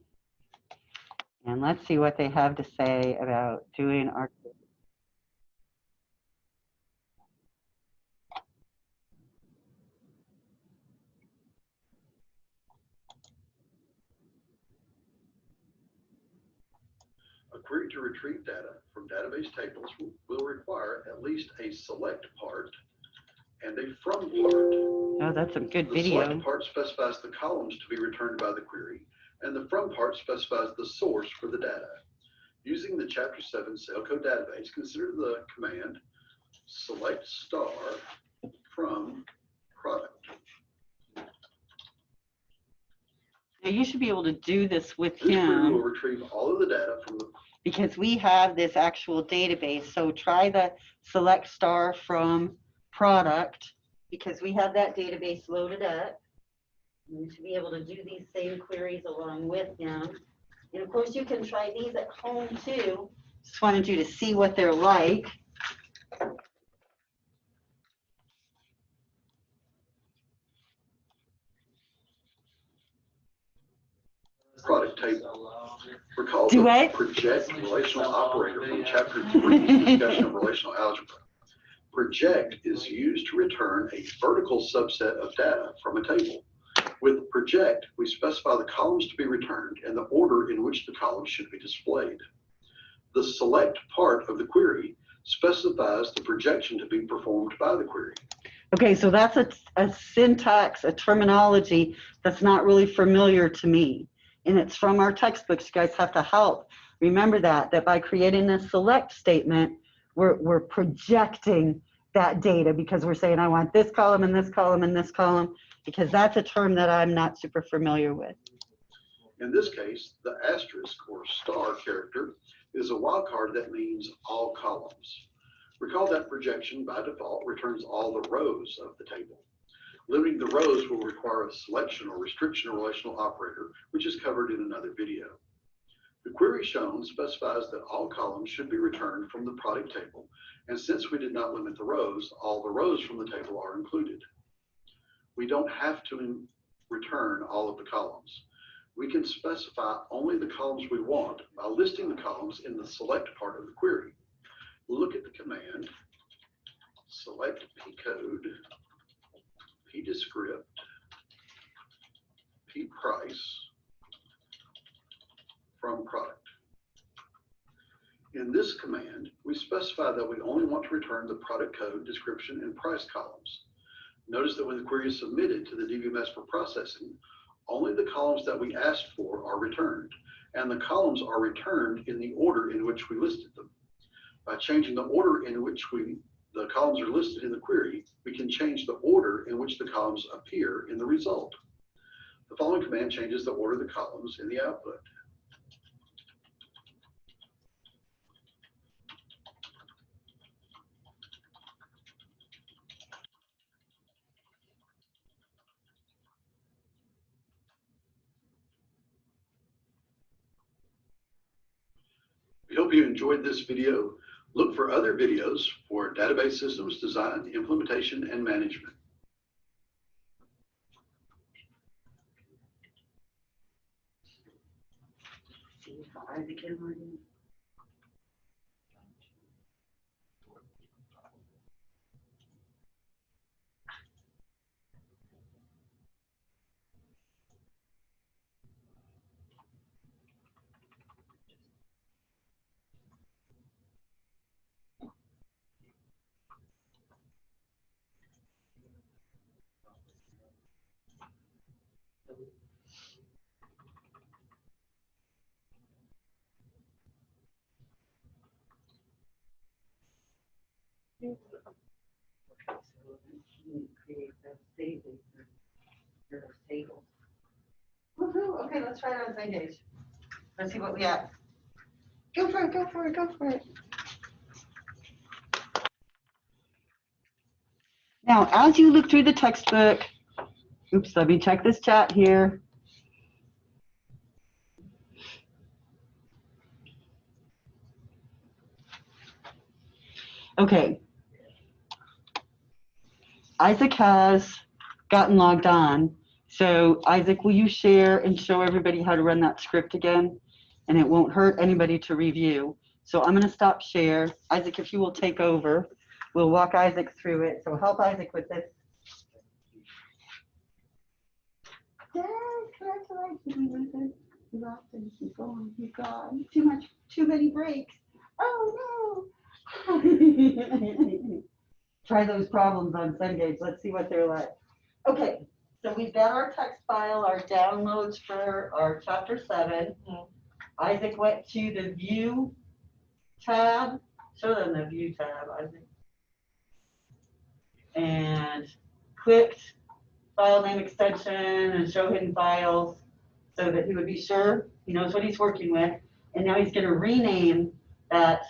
A: And let's see what they have to say about doing our.
H: A query to retrieve data from database tables will require at least a select part and a from part.
A: Oh, that's some good
H: The
A: video.
H: select part specifies the columns to be returned by the query, and the from part specifies the source for the data. Using the Chapter 7 cell code database, consider the command select star from product.
A: Now you should be able to do this with
H: This query will
A: him
H: retrieve all of the data from the
A: because we have this actual database. So try the select star from product because we have that database loaded up. You should be able to do these same queries along with him. And of course, you can try these at home too. Just wanted you to see what they're like.
H: product table. Recall
A: Do
H: the
A: what?
H: project relational operator from Chapter 3's discussion of relational algebra. Project is used to return a vertical subset of data from a table. With project, we specify the columns to be returned and the order in which the columns should be displayed. The select part of the query specifies the projection to be performed by the query.
A: Okay, so that's a syntax, a terminology that's not really familiar to me. And it's from our textbooks. You guys have to help. Remember that by creating a select statement, we're projecting that data because we're saying, I want this column and this column and this column, because that's a term that I'm not super familiar with.
H: In this case, the asterisk or star character is a wildcard that means all columns. Recall that projection by default returns all the rows of the table. Limiting the rows will require a selection or restriction relational operator, which is covered in another video. The query shown specifies that all columns should be returned from the product table, and since we did not limit the rows, all the rows from the table are included. We don't have to return all of the columns. We can specify only the columns we want by listing the columns in the select part of the query. Look at the command, select pcode, pdescript, pprice from product. In this command, we specify that we only want to return the product code, description, and price columns. Notice that when the query is submitted to the DBMS for processing, only the columns that we asked for are returned, and the columns are returned in the order in which we listed them. By changing the order in which the columns are listed in the query, we can change the order in which the columns appear in the result. The following command changes the order of the columns in the output. We hope you enjoyed this video. Look for other videos for database systems design, implementation, and management. Woohoo! Okay, let's try it on cengage. Let's see what we got. Go for it, go for it, go for it. Now, as you look through the textbook, oops, let me check this chat here. Okay. Isaac has
A: gotten logged on. So Isaac, will you share and show everybody how to run that script again? And it won't hurt anybody to review. So I'm going to stop share. Isaac, if you will take over, we'll walk Isaac through it. So help Isaac with this. Yes, congratulations. He's off and he's gone. He's gone. Too many breaks. Oh no. Try those problems on cengage. Let's see what they're like. Okay, so we've got our text file, our downloads for our chapter 7. Isaac went to the view tab. Show them the view tab, Isaac. And clicked file name extension and show hidden files so that he would be sure he knows what he's working with. And now he's going to rename that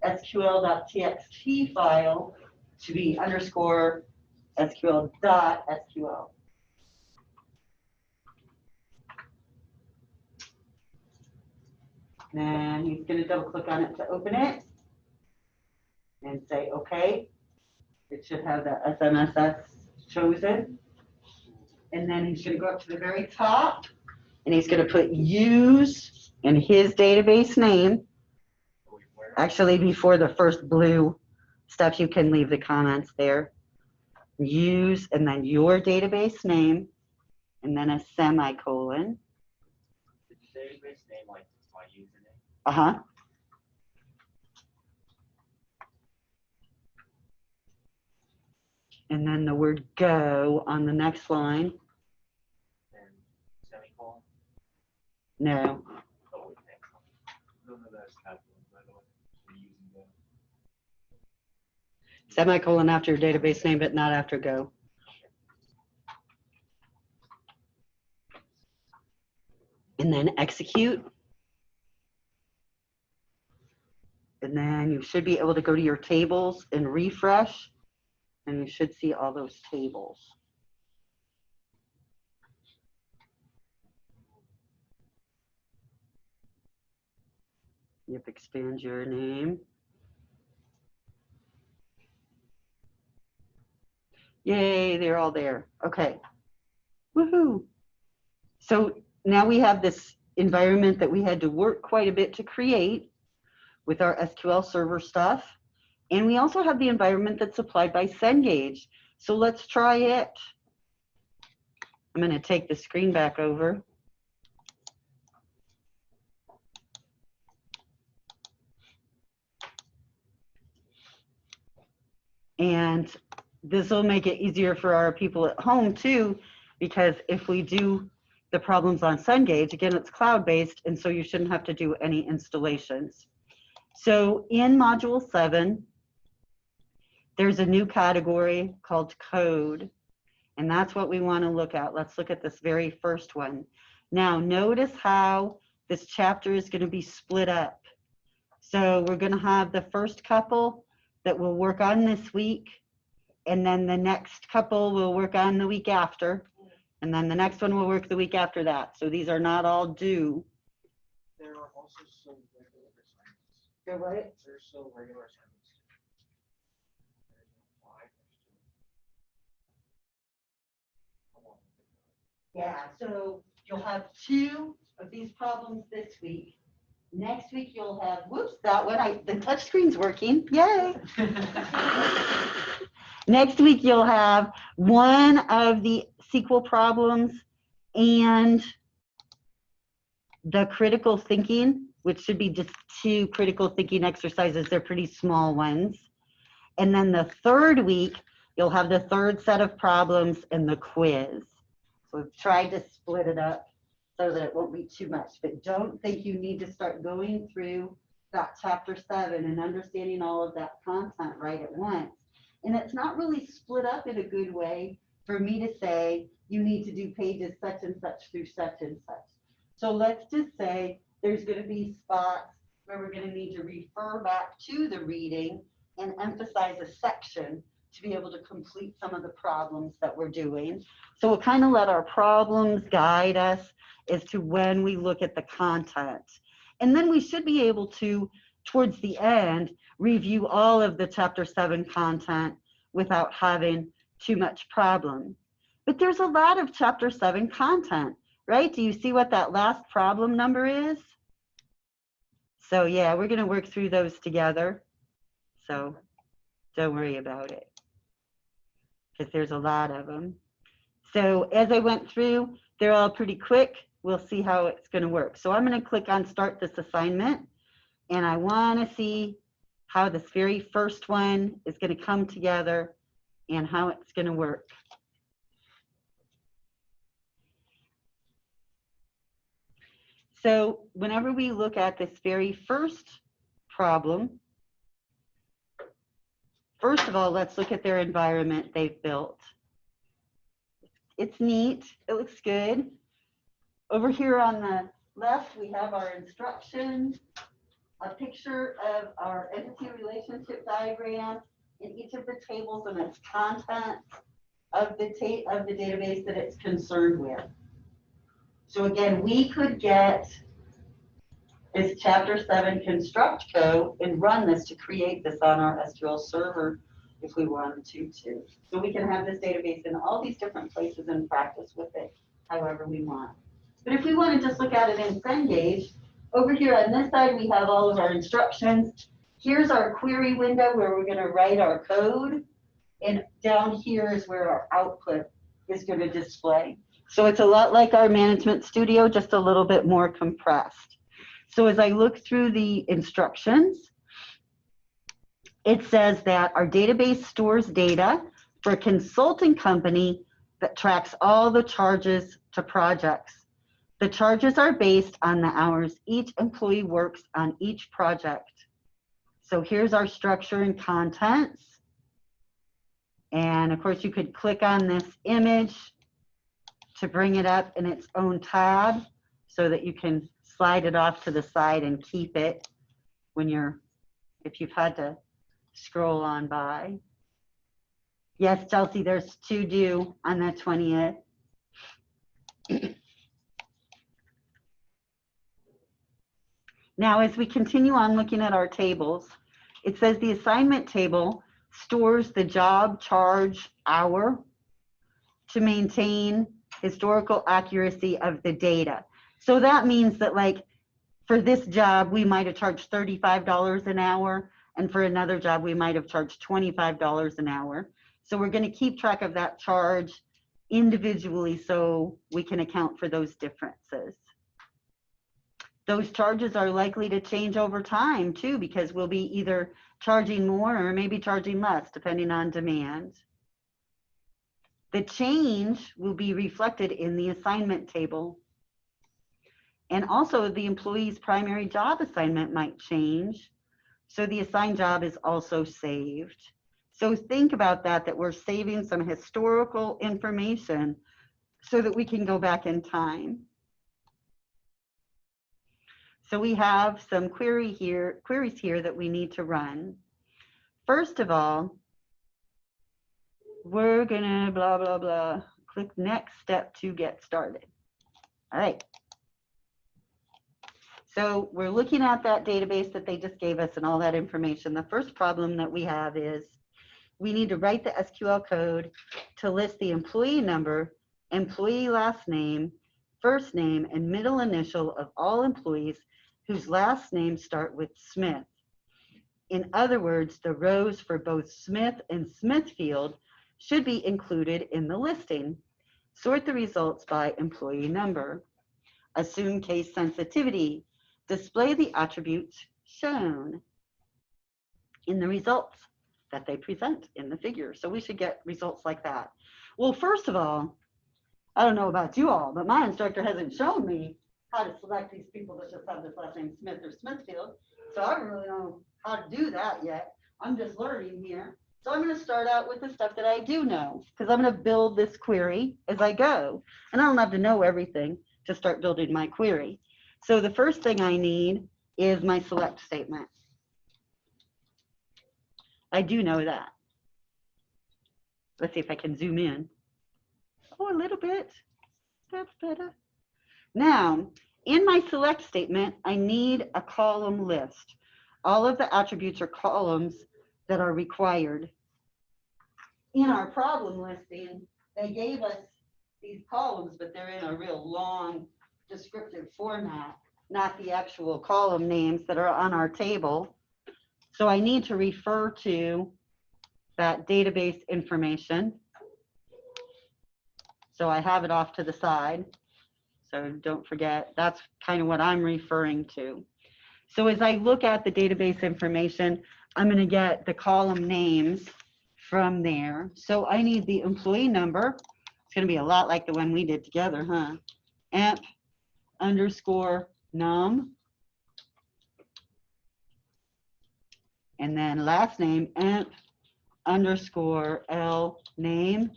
A: SQL.txt file to be _ SQL.SQL. Then he's going to double click on it to open it and say OK. It should have the SMSS chosen. And then he's going to go up to the very top and he's going to put use in his database name. Actually, before the first blue stuff, you can leave the comments there. Use and then your database name and then a semicolon.
B: The database name, like my username.
A: Uh-huh. And then the word go on the next line.
B: And semicolon.
A: No.
B: Oh, wait, next one. No, that's capitals, by the way. We're using the.
A: Semicolon after your database name, but not after go. And then execute. And then you should be able to go to your tables and refresh. And you should see all those tables. Yep, expand your name. Yay, they're all there. Okay. Woohoo. So now we have this environment that we had to work quite a bit to create with our SQL Server stuff. And we also have the environment that's supplied by Cengage. So let's try it. I'm going to take the screen back over. And this will make it easier for our people at home too, because if we do the problems on Cengage, again, it's cloud-based, and so you shouldn't have to do any installations. So in Module 7, there's a new category called code, and that's what we want to look at. Let's look at this very first one. Now, notice how this chapter is going to be split up. So we're going to have the first couple that we'll work on this week, and then the next couple we'll work on the week after, and then the next one will work the week after that. So these are not all due.
B: There are also some regular assignments.
A: They're what?
B: There's still regular assignments.
A: Yeah, so you'll have 2 of these problems this week. Next week you'll have, whoops, that one, the touch screen's working, yay. Next week you'll have 1 of the SQL problems and the critical thinking, which should be just 2 critical thinking exercises. They're pretty small ones. And then the 3rd week, you'll have the 3rd set of problems and the quiz. So we've tried to split it up so that it won't be too much, but don't think you need to start going through that chapter 7 and understanding all of that content right at once. And it's not really split up in a good way for me to say you need to do pages such and such through such and such. So let's just say there's going to be spots where we're going to need to refer back to the reading and emphasize a section to be able to complete some of the problems that we're doing. So we'll kind of let our problems guide us as to when we look at the content. And then we should be able to, towards the end, review all of the chapter 7 content without having too much problem. But there's a lot of chapter 7 content, right? Do you see what that last problem number is? So yeah, we're going to work through those together. So don't worry about it, because there's a lot of them. So as I went through, they're all pretty quick. We'll see how it's going to work. So I'm going to click on Start This Assignment, and I want to see how this very first one is going to come together and how it's going to work. So whenever we look at this very first problem, first of all, let's look at their environment they've built. It's neat. It looks good. Over here on the left, we have our instructions, a picture of our entity relationship diagram in each of the tables and its contents of the database that it's concerned with. So again, we could get this chapter 7 construct code and run this to create this on our SQL server if we wanted to too. So we can have this database in all these different places and practice with it however we want. But if we want to just look at it in cengage, over here on this side we have all of our instructions. Here's our query window where we're going to write our code, and down here is where our output is going to display. So it's a lot like our Management Studio, just a little bit more compressed. So as I look through the instructions, it says that our database stores data for a consulting company that tracks all the charges to projects. The charges are based on the hours each employee works on each project. So here's our structure and contents. And of course, you could click on this image to bring it up in its own tab so that you can slide it off to the side and keep it when if you've had to scroll on by. Yes, Chelsea, there's 2 due on the 20th. Now, as we continue on looking at our tables, it says the assignment table stores the job, charge, hour to maintain historical accuracy of the data. So that means that, like, for this job, we might have charged $35 an hour, and for another job, we might have charged $25 an hour. So we're going to keep track of that charge individually so we can account for those differences. Those charges are likely to change over time too, because we'll be either charging more or maybe charging less depending on demand. The change will be reflected in the assignment table. And also the employee's primary job assignment might change. So the assigned job is also saved. So think about that we're saving some historical information so that we can go back in time. So we have some queries here that we need to run. First of all, we're gonna blah, blah, blah, click next step to get started. All right. So we're looking at that database that they just gave us and all that information. The first problem that we have is we need to write the SQL code to list the employee number, employee last name, first name, and middle initial of all employees whose last names start with Smith. In other words, the rows for both Smith and Smithfield should be included in the listing. Sort the results by employee number. Assume case sensitivity. Display the attributes shown in the results that they present in the figure. So we should get results like that. Well, first of all, I don't know about you all, but my instructor hasn't shown me how to select these people that just have this last name Smith or Smithfield. So I don't really know how to do that yet. I'm just learning here. So I'm going to start out with the stuff that I do know, because I'm going to build this query as I go. And I don't have to know everything to start building my query. So the first thing I need is my select statement. I do know that. Let's see if I can zoom in. Oh, a little bit. That's better. Now, in my select statement, I need a column list. All of the attributes or columns that are required. In our problem listing, they gave us these columns, but they're in a real long descriptive format, not the actual column names that are on our table. So I need to refer to that database information. So I have it off to the side. So don't forget, that's kind of what I'm referring to. So as I look at the database information, I'm going to get the column names from there. So I need the employee number. It's going to be a lot like the one we did together, huh? Emp _ num. And then last name, emp _ L name,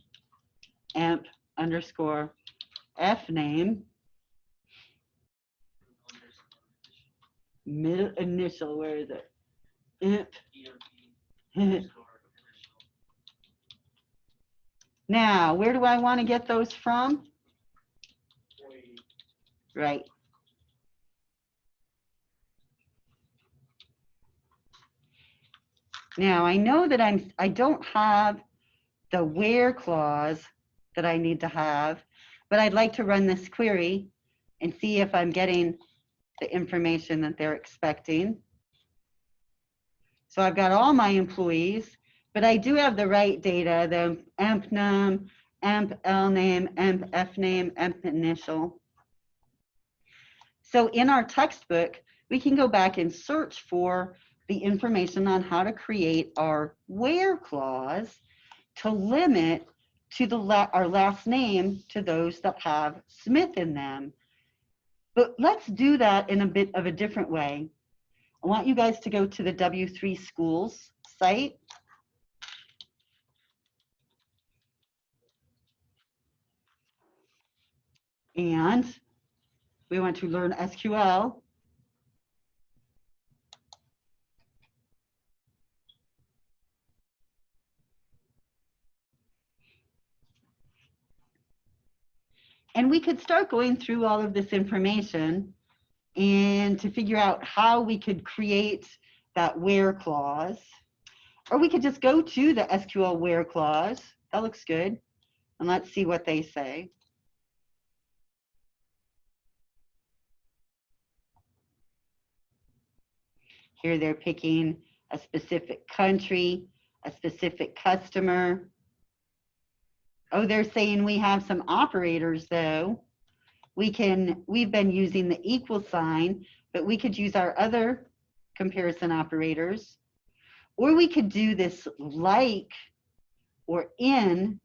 A: emp _ F name, middle initial, where is it? Emp. Now, where do I want to get those from? Right. Now, I know that I don't have the where clause that I need to have, but I'd like to run this query and see if I'm getting the information that they're expecting. So I've got all my employees, but I do have the right data, the emp num, emp L name, emp F name, emp initial. So in our textbook, we can go back and search for the information on how to create our where clause to limit to our last name to those that have Smith in them. But let's do that in a bit of a different way. I want you guys to go to the W3 Schools site. And we want to learn SQL. And we could start going through all of this information and to figure out how we could create that where clause. Or we could just go to the SQL where clause. That looks good. And let's see what they say. Here they're picking a specific country, a specific customer. Oh, they're saying we have some operators though. We've been using the equal sign, but we could use our other comparison operators. Or we could do this like or in.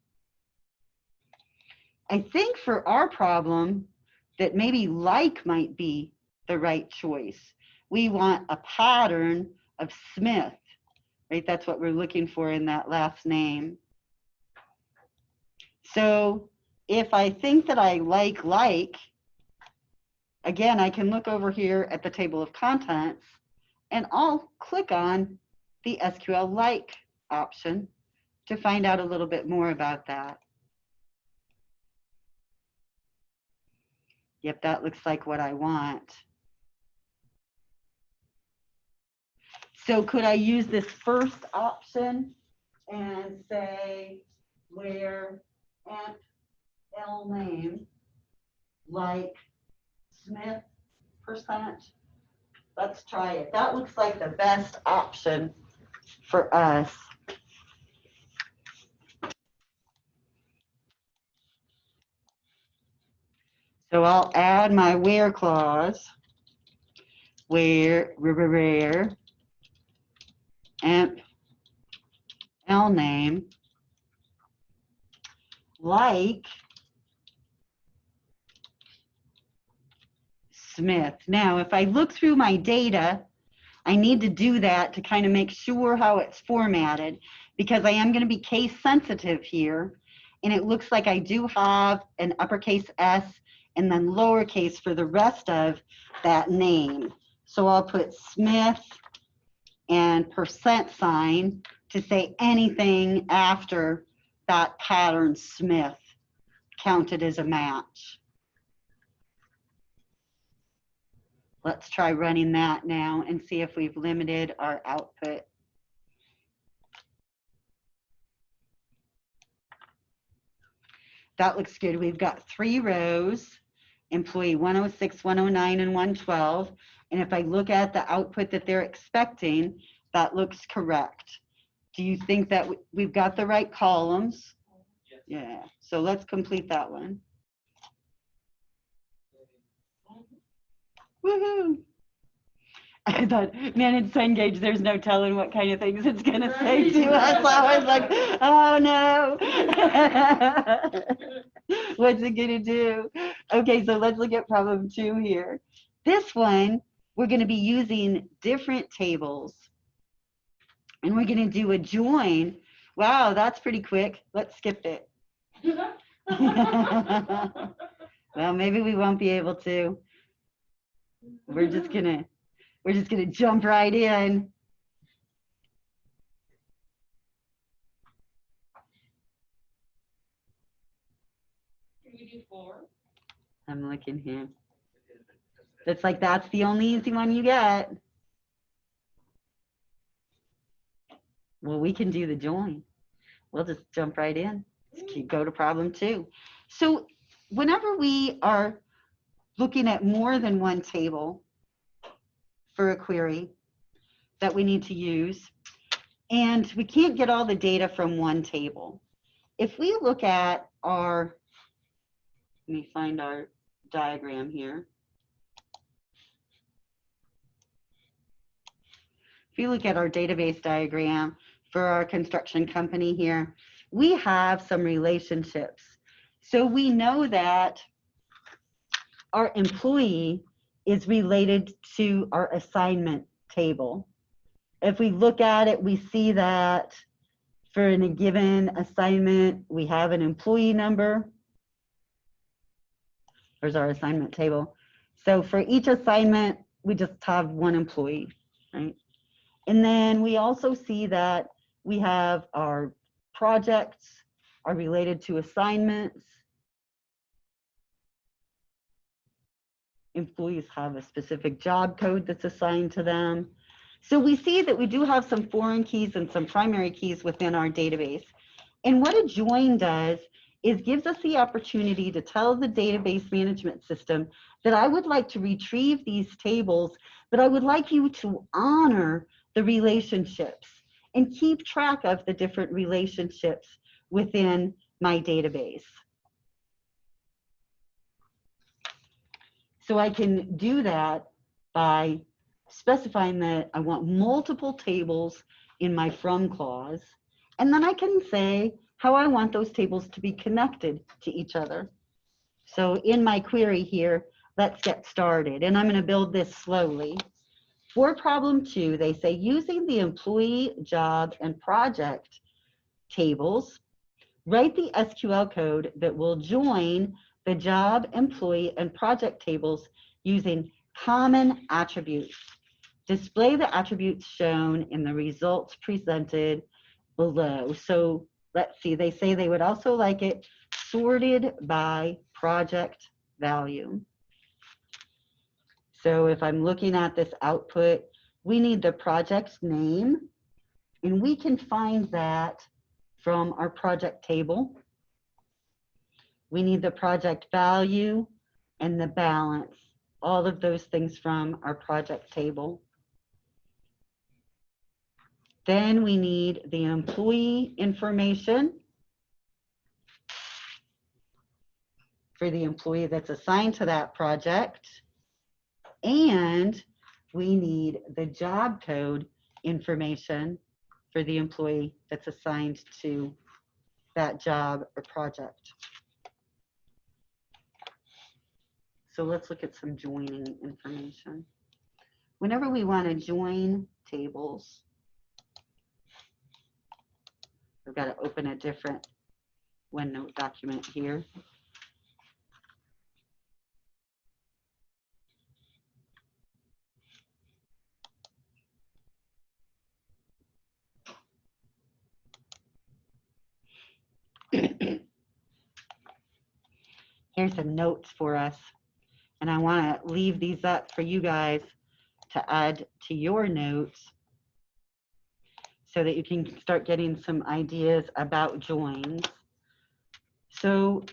A: I think for our problem that maybe like might be the right choice. We want a pattern of Smith, right? That's what we're looking for in that last name. So if I think that I like, again, I can look over here at the table of contents and I'll click on the SQL like option to find out a little bit more about that. Yep, that looks like what I want. So could I use this first option and say where emp L name like Smith %? Let's try it. That looks like the best option for us. So I'll add my where clause, where emp L name like Smith. Now, if I look through my data, I need to do that to kind of make sure how it's formatted because I am going to be case sensitive here. And it looks like I do have an uppercase S and then lowercase for the rest of that name. So I'll put Smith and %sign to say anything after that pattern Smith counted as a match. Let's try running that now and see if we've limited our output. that looks good. We've got 3 rows, employee 106, 109, and 112. And if I look at the output that they're expecting, that looks correct. Do you think that we've got the right columns?
G: Yes.
A: Yeah, so let's complete that one. Woohoo! I thought, man, in cengage, there's no telling what kind of things it's going to say to us. I was like, oh no. What's it going to do? Okay, so let's look at problem 2 here. This one, we're going to be using different tables. And we're going to do a join. Wow, that's pretty quick. Let's skip it. Well, maybe we won't be able to. We're just gonna jump right in.
E: Can we do 4?
A: I'm looking here. It's like that's the only easy one you get. Well, we can do the join. We'll just jump right in. Go to problem 2. So whenever we are looking at more than one table for a query that we need to use, and we can't get all the data from one table. If we look at our, let me find our diagram here. If you look at our database diagram for our construction company here, we have some relationships. So we know that our employee is related to our assignment table. If we look at it, we see that for a given assignment, we have an employee number. There's our assignment table. So for each assignment, we just have one employee, right? And then we also see that we have our projects are related to assignments. Employees have a specific job code that's assigned to them. So we see that we do have some foreign keys and some primary keys within our database. And what a join does is gives us the opportunity to tell the database management system that I would like to retrieve these tables, but I would like you to honor the relationships and keep track of the different relationships within my database. So I can do that by specifying that I want multiple tables in my from clause, and then I can say how I want those tables to be connected to each other. So in my query here, let's get started, and I'm going to build this slowly. For problem 2, they say using the employee, job, and project tables, write the SQL code that will join the job, employee, and project tables using common attributes. Display the attributes shown in the results presented below. So let's see, they say they would also like it sorted by project value. So if I'm looking at this output, we need the project's name, and we can find that from our project table. We need the project value and the balance, all of those things from our project table. Then we need the employee information for the employee that's assigned to that project. And we need the job code information for the employee that's assigned to that job or project. So let's look at some joining information. Whenever we want to join tables, we've got to open a different OneNote document here. Here's some notes for us, and I want to leave these up for you guys to add to your notes so that you can start getting some ideas about joins. So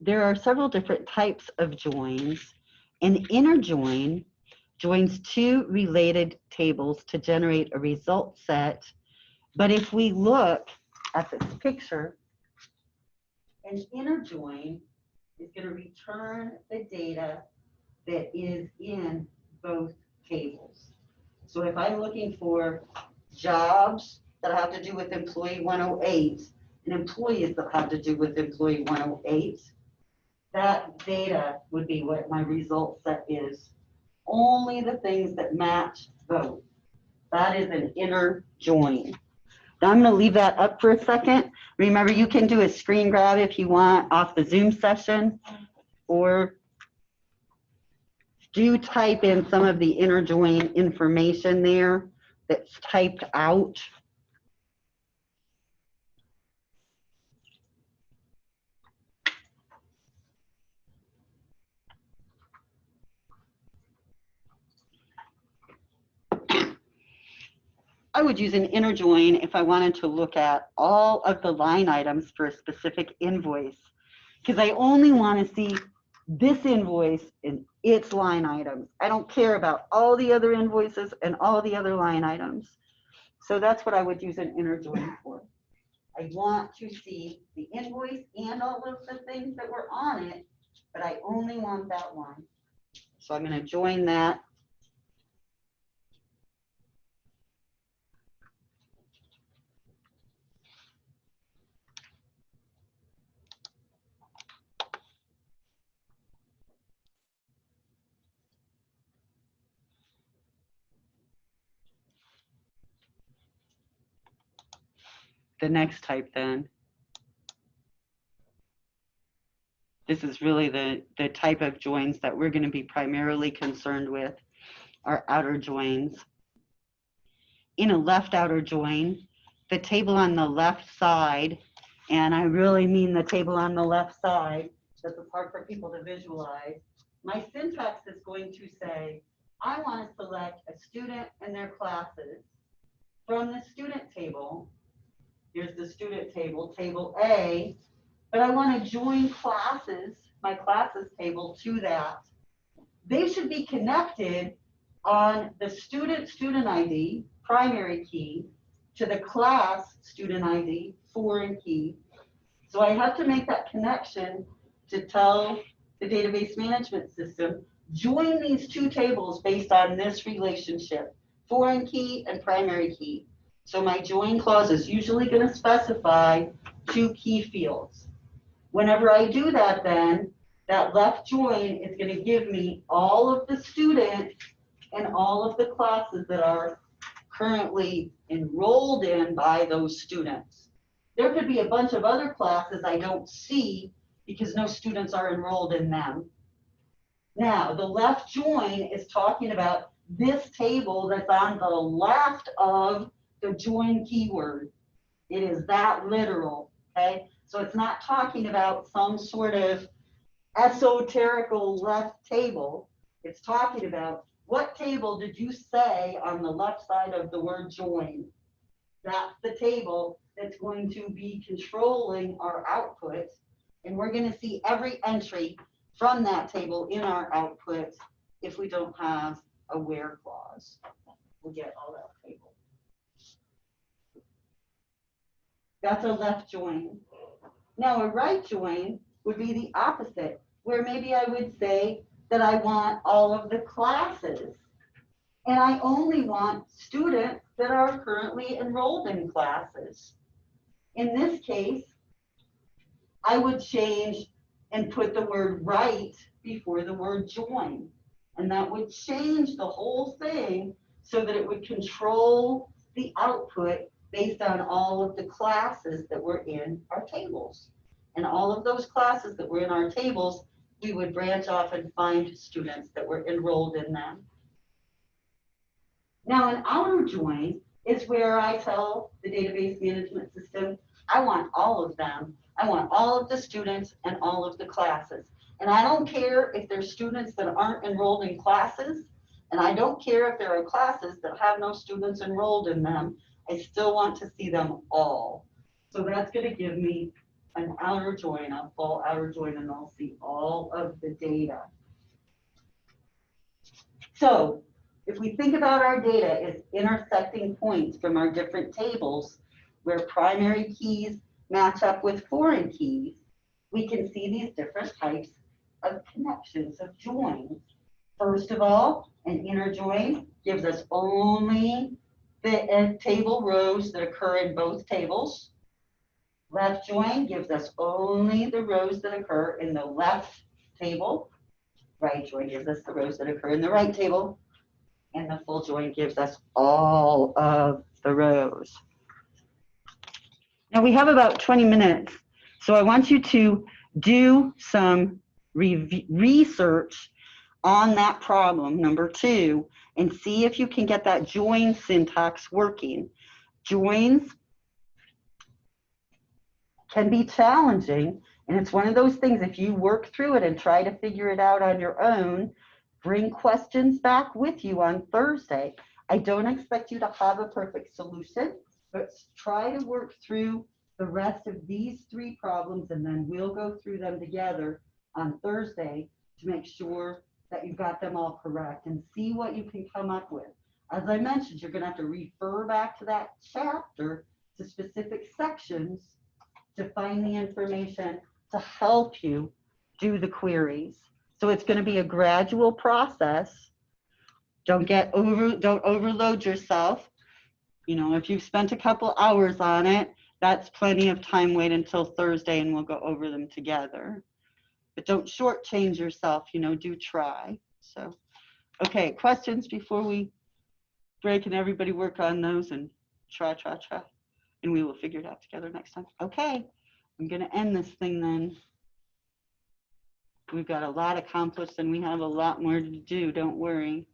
A: there are several different types of joins. An inner join joins two related tables to generate a result set. But if we look at this picture, an inner join is going to return the data that is in both tables. So if I'm looking for jobs that have to do with employee 108 and employees that have to do with employee 108, that data would be what my result set is. Only the things that match both. That is an inner join. Now I'm going to leave that up for a second. Remember, you can do a screen grab if you want off the Zoom session, or do type in some of the inner join information there that's typed out. I would use an inner join if I wanted to look at all of the line items for a specific invoice, because I only want to see this invoice and its line items. I don't care about all the other invoices and all the other line items. So that's what I would use an inner join for. I want to see the invoice and all of the things that were on it, but I only want that one. So I'm going to join that. The next type then. This is really the type of joins that we're going to be primarily concerned with, are outer joins. In a left outer join, the table on the left side, and I really mean the table on the left side, that's hard for people to visualize. My syntax is going to say, I want to select a student and their classes from the student table. Here's the student table, table A, but I want to join classes, my classes table, to that. They should be connected on the student ID, primary key, to the class student ID, foreign key. So I have to make that connection to tell the database management system, join these two tables based on this relationship, foreign key and primary key. So my join clause is usually going to specify two key fields. Whenever I do that, then that left join is going to give me all of the students and all of the classes that are currently enrolled in by those students. There could be a bunch of other classes I don't see because no students are enrolled in them. Now, the left join is talking about this table that's on the left of the join keyword. It is that literal, okay? So it's not talking about some sort of esoterical left table. It's talking about what table did you say on the left side of the word join? That's the table that's going to be controlling our output. And we're going to see every entry from that table in our output if we don't have a where clause. We'll get all that table. That's a left join. Now a right join would be the opposite, where maybe I would say that I want all of the classes, and I only want students that are currently enrolled in classes. In this case, I would change and put the word right before the word join, and that would change the whole thing so that it would control the output based on all of the classes that were in our tables. And all of those classes that were in our tables, we would branch off and find students that were enrolled in them. Now, an outer join is where I tell the database management system, I want all of them. I want all of the students and all of the classes. And I don't care if there's students that aren't enrolled in classes, and I don't care if there are classes that have no students enrolled in them. I still want to see them all. So that's going to give me an outer join, a full outer join, and I'll see all of the data. So if we think about our data as intersecting points from our different tables where primary keys match up with foreign keys, we can see these different types of connections, of joins. First of all, an inner join gives us only the table rows that occur in both tables. Left join gives us only the rows that occur in the left table. Right join gives us the rows that occur in the right table. And the full join gives us all of the rows. Now we have about 20 minutes, so I want you to do some research on that problem, number 2, and see if you can get that join syntax working. Joins can be challenging, and it's one of those things, if you work through it and try to figure it out on your own, bring questions back with you on Thursday. I don't expect you to have a perfect solution, but try to work through the rest of these 3 problems, and then we'll go through them together on Thursday to make sure that you've got them all correct and see what you can come up with. As I mentioned, you're going to have to refer back to that chapter, to specific sections, to find the information to help you do the queries. So it's going to be a gradual process. Don't overload yourself. You know, if you've spent a couple hours on it, that's plenty of time. Wait until Thursday and we'll go over them together. But don't shortchange yourself, you know, do try. So, okay, questions before we break and everybody work on those and try. And we will figure it out together next time. Okay, I'm going to end this thing then. We've got a lot accomplished and we have a lot more to do, don't worry.